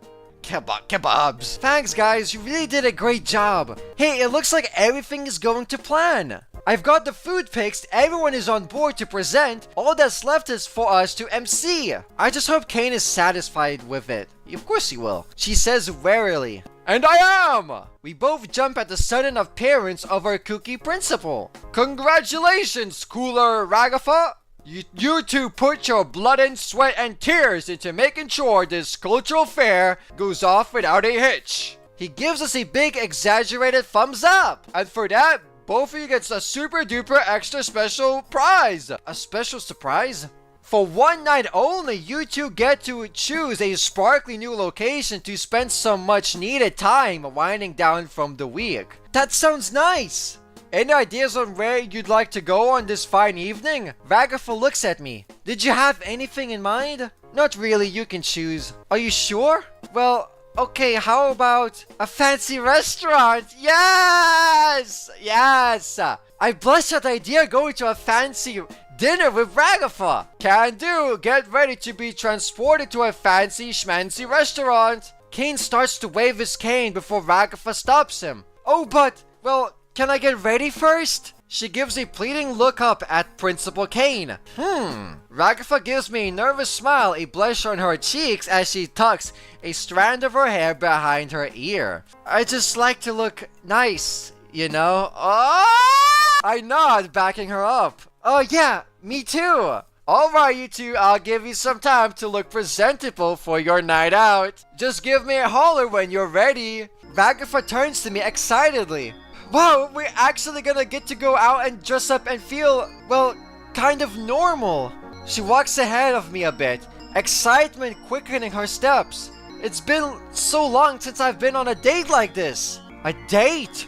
kebabs. Thanks guys, you really did a great job. Hey, it looks like everything is going to plan. I've got the food picked, everyone is on board to present, all that's left is for us to MC. I just hope Kane is satisfied with it. Of course he will. She says warily. And I am! We both jump at the sudden appearance of our kooky principal. Congratulations, Cooler RAGATHA! You two put your blood and sweat and tears into making sure this cultural fair goes off without a hitch. He gives us a big exaggerated thumbs up, and for that, both of you gets a super duper extra special prize. A special surprise? For one night only, you two get to choose a sparkly new location to spend some much needed time winding down from the week. That sounds nice! Any ideas on where you'd like to go on this fine evening? RAGATHA looks at me. Did you have anything in mind? Not really, you can choose. Are you sure? Well, okay, how about a fancy restaurant? Yes! Yes! I blush at the idea of going to a fancy dinner with RAGATHA. Can do. Get ready to be transported to a fancy schmancy restaurant. Kane starts to wave his cane before RAGATHA stops him. Oh, but, well, can I get ready first? She gives a pleading look up at Principal Kane. RAGATHA gives me a nervous smile, a blush on her cheeks as she tucks a strand of her hair behind her ear. I just like to look nice, you know? Oh! I nod, backing her up. Oh yeah, me too. Alright you two, I'll give you some time to look presentable for your night out. Just give me a holler when you're ready. RAGATHA turns to me excitedly. Wow, we're actually gonna get to go out and dress up and feel, well, kind of normal. She walks ahead of me a bit, excitement quickening her steps. It's been so long since I've been on a date like this. A date?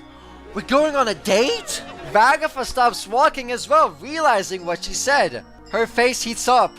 We're going on a date? RAGATHA stops walking as well, realizing what she said. Her face heats up.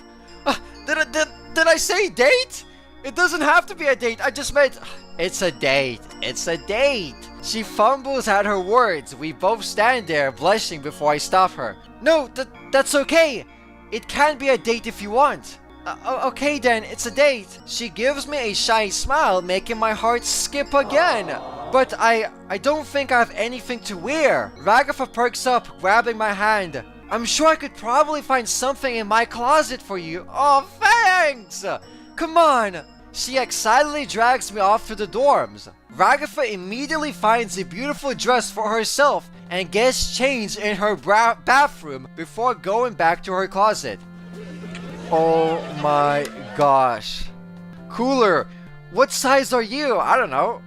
Did I say date? It doesn't have to be a date, I just meant... It's a date. It's a date. She fumbles at her words. We both stand there, blushing before I stop her. No, that's okay. It can be a date if you want. Okay then, it's a date. She gives me a shy smile, making my heart skip again. But I don't think I have anything to wear. RAGATHA perks up, grabbing my hand. I'm sure I could probably find something in my closet for you. Oh, thanks! Come on! She excitedly drags me off to the dorms. RAGATHA immediately finds a beautiful dress for herself and gets changed in her bathroom before going back to her closet. Oh my gosh. Cooler, what size are you? I don't know.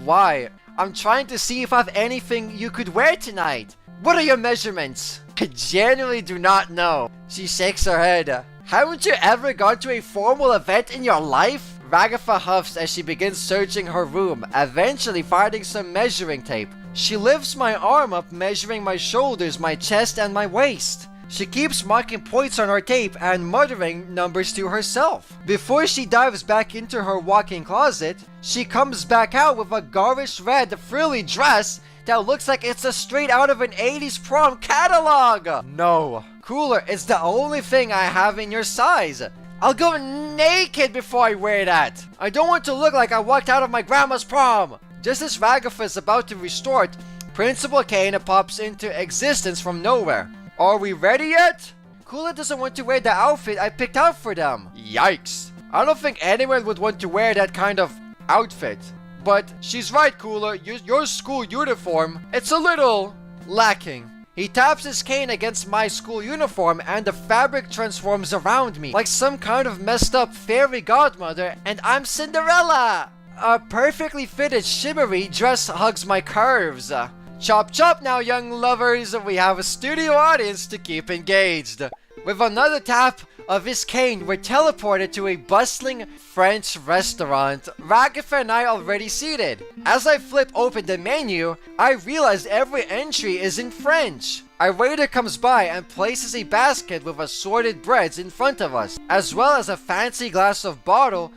Why? I'm trying to see if I have anything you could wear tonight. What are your measurements? I genuinely do not know. She shakes her head. Haven't you ever gone to a formal event in your life? RAGATHA huffs as she begins searching her room, eventually finding some measuring tape. She lifts my arm up, measuring my shoulders, my chest, and my waist. She keeps marking points on her tape and muttering numbers to herself. Before she dives back into her walk-in closet, she comes back out with a garish red frilly dress that looks like it's a straight out of an 80s prom catalog! No. Cooler, it's the only thing I have in your size. I'll go naked before I wear that. I don't want to look like I walked out of my grandma's prom. Just as RAGATHA is about to restart, Principal Kane pops into existence from nowhere. Are we ready yet? Cooler doesn't want to wear the outfit I picked out for them. Yikes. I don't think anyone would want to wear that kind of outfit. But she's right, Cooler. Your school uniform, it's a little lacking. He taps his cane against my school uniform and the fabric transforms around me like some kind of messed up fairy godmother, and I'm Cinderella! A perfectly fitted shimmery dress hugs my curves. Chop chop now, young lovers, we have a studio audience to keep engaged. With another tap of his cane, we're teleported to a bustling French restaurant. RAGATHA and I already seated. As I flip open the menu, I realize every entry is in French. Our waiter comes by and places a basket with assorted breads in front of us, as well as a fancy glass of bottle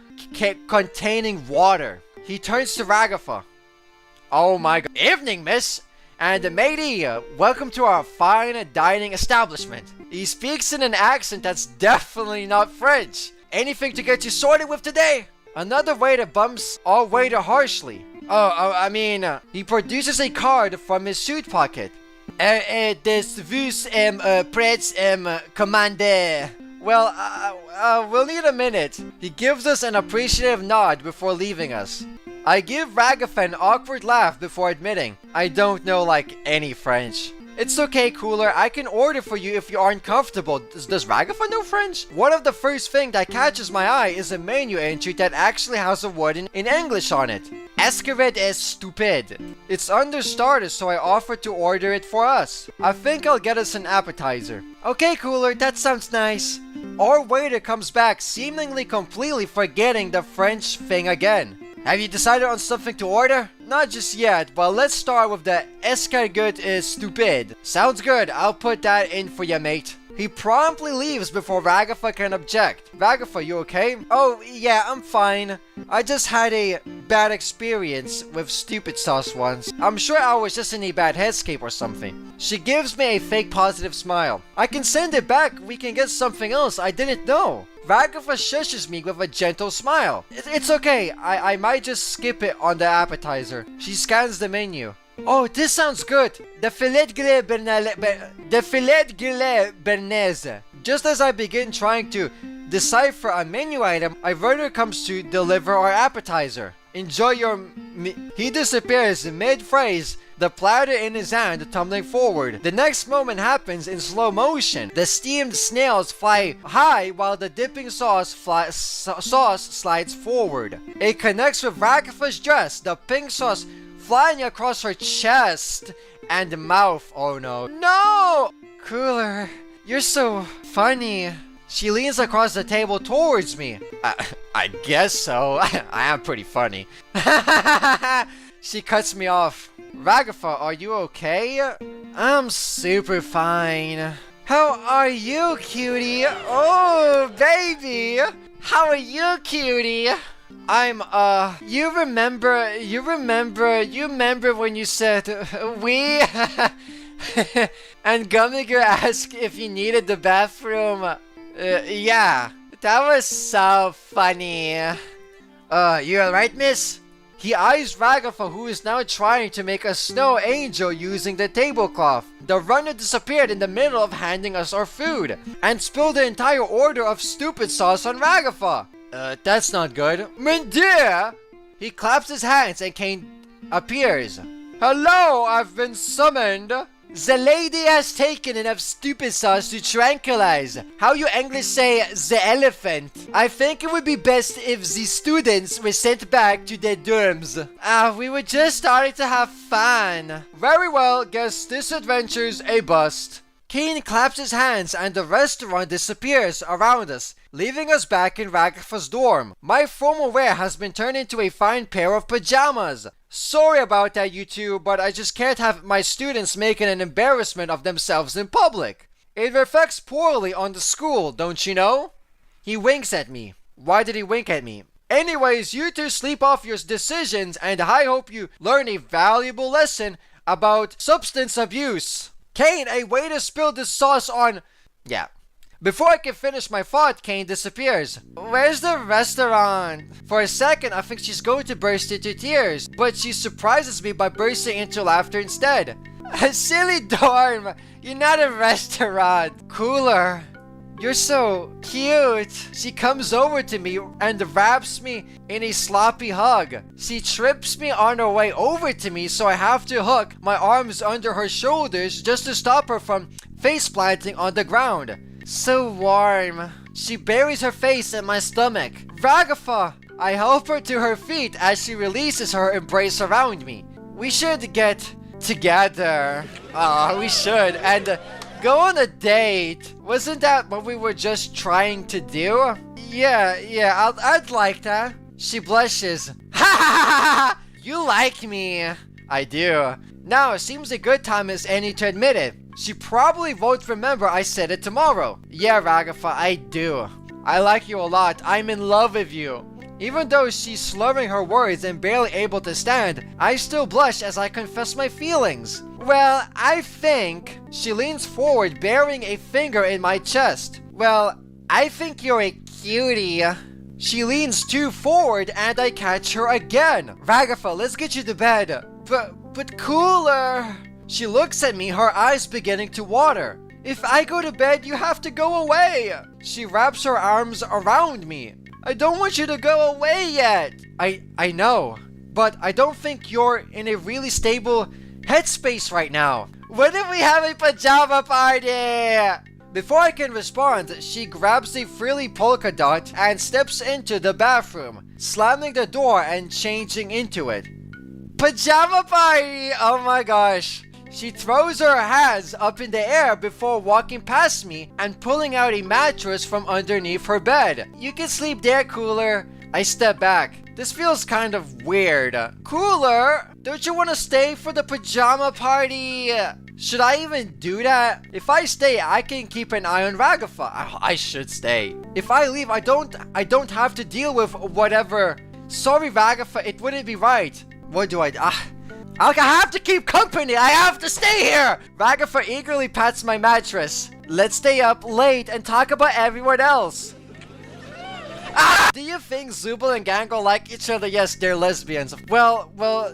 containing water. He turns to RAGATHA. Oh my god. Evening, miss! And matey, welcome to our fine dining establishment. He speaks in an accent that's definitely not French. Anything to get you sorted with today? Another waiter bumps our waiter harshly. I mean, he produces a card from his suit pocket. This vus prets commander. Well, we'll need a minute. He gives us an appreciative nod before leaving us. I give Ragatha an awkward laugh before admitting, I don't know like any French. It's okay, Cooler, I can order for you if you aren't comfortable. Does Ragatha know French? One of the first things that catches my eye is a menu entry that actually has a word in English on it. Escared est stupid. It's under starters, so I offered to order it for us. I think I'll get us an appetizer. Okay, Cooler, that sounds nice. Our waiter comes back, seemingly completely forgetting the French thing again. Have you decided on something to order? Not just yet, but let's start with the escargot is stupid. Sounds good, I'll put that in for you, mate. He promptly leaves before Ragatha can object. Ragatha, you okay? Oh, yeah, I'm fine. I just had a bad experience with stupid sauce once. I'm sure I was just in a bad headscape or something. She gives me a fake positive smile. I can send it back, we can get something else I didn't know. Ragatha shushes me with a gentle smile. It's okay, I might just skip it on the appetizer. She scans the menu. Oh, this sounds good. The filet grillé bernaise. Just as I begin trying to decipher a menu item, a waiter comes to deliver our appetizer. Enjoy your He disappears mid-phrase, the platter in his hand tumbling forward. The next moment happens in slow motion. The steamed snails fly high while the dipping sauce slides forward. It connects with Ragatha's dress, the pink sauce flying across her chest and mouth. Oh no. No! Cooler, you're so funny. She leans across the table towards me. I guess so. I am pretty funny. She cuts me off. Ragatha, are you okay? I'm super fine. How are you, cutie? Oh, baby! How are you, cutie? You remember when you said, we? And Gummiger asked if you needed the bathroom. Yeah. That was so funny. You alright, miss? He eyes Ragatha, who is now trying to make a snow angel using the tablecloth. The runner disappeared in the middle of handing us our food, and spilled the entire order of stupid sauce on Ragatha. That's not good. Mon Dieu! He claps his hands and Kane appears. Hello, I've been summoned. The lady has taken enough stupid sauce to tranquilize. How you English say the elephant? I think it would be best if the students were sent back to their dorms. We were just starting to have fun. Very well, guess this adventure's a bust. Kane claps his hands and the restaurant disappears around us, leaving us back in Ragatha's dorm. My formal wear has been turned into a fine pair of pajamas. Sorry about that, you two, but I just can't have my students making an embarrassment of themselves in public. It reflects poorly on the school, don't you know? He winks at me. Why did he wink at me? Anyways, you two sleep off your decisions, and I hope you learn a valuable lesson about substance abuse. Kane, a waiter spilled the sauce on... Yeah. Before I can finish my thought, Kane disappears. Where's the restaurant? For a second, I think she's going to burst into tears, but she surprises me by bursting into laughter instead. A silly dorm! You're not a restaurant! Cooler! You're so cute! She comes over to me and wraps me in a sloppy hug. She trips me on her way over to me, so I have to hook my arms under her shoulders just to stop her from face planting on the ground. So warm. She buries her face in my stomach. Ragatha! I help her to her feet as she releases her embrace around me. We should get together. We should. And go on a date. Wasn't that what we were just trying to do? Yeah, I'd like that. She blushes. Ha ha ha! You like me. I do. Now, it seems a good time as any to admit it. She probably won't remember I said it tomorrow. Yeah, Ragatha, I do. I like you a lot. I'm in love with you. Even though she's slurring her words and barely able to stand, I still blush as I confess my feelings. Well, I think... She leans forward, burying a finger in my chest. Well, I think you're a cutie. She leans too forward and I catch her again. Ragatha, let's get you to bed. But Cooler. She looks at me, her eyes beginning to water. If I go to bed, you have to go away. She wraps her arms around me. I don't want you to go away yet. I know, but I don't think you're in a really stable headspace right now. When if we have a pajama party? Before I can respond, she grabs the frilly polka dot and steps into the bathroom, slamming the door and changing into it. Pajama party! Oh my gosh. She throws her hands up in the air before walking past me and pulling out a mattress from underneath her bed. You can sleep there, Cooler. I step back. This feels kind of weird. Cooler, don't you want to stay for the pajama party? Should I even do that? If I stay, I can keep an eye on Ragatha. I should stay. If I leave, I don't have to deal with whatever. Sorry, Ragatha, it wouldn't be right. What do I have to keep company. I have to stay here. Ragatha eagerly pats my mattress. Let's stay up late and talk about everyone else. Do you think Zubul and Gangle like each other? Yes, they're lesbians. Well,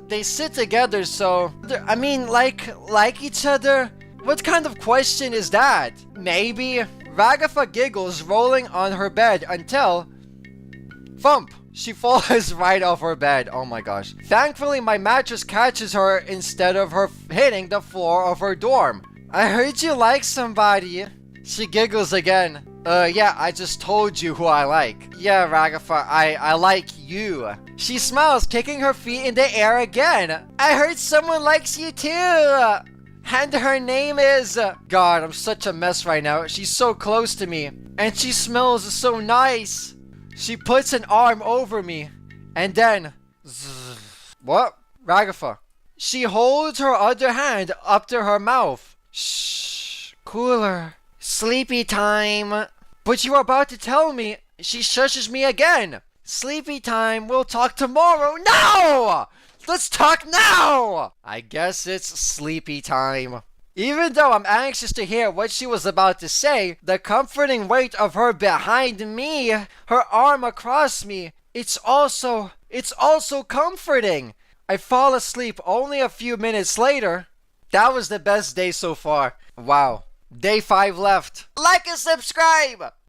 they sit together, so I mean, like each other? What kind of question is that? Maybe. Ragatha giggles, rolling on her bed until thump. She falls right off her bed. Oh my gosh. Thankfully, my mattress catches her instead of her hitting the floor of her dorm. I heard you like somebody. She giggles again. Yeah, I just told you who I like. Yeah, Ragatha, I like you. She smiles, kicking her feet in the air again. I heard someone likes you too. And her name is... God, I'm such a mess right now. She's so close to me. And she smells so nice. She puts an arm over me, and then... What? Ragatha. She holds her other hand up to her mouth. Shh. Cooler. Sleepy time. But you were about to tell me. She shushes me again. Sleepy time. We'll talk tomorrow. No! Let's talk now! I guess it's sleepy time. Even though I'm anxious to hear what she was about to say, the comforting weight of her behind me, her arm across me, it's also comforting. I fall asleep only a few minutes later. That was the best day so far. Wow. Day 5 left. Like and subscribe!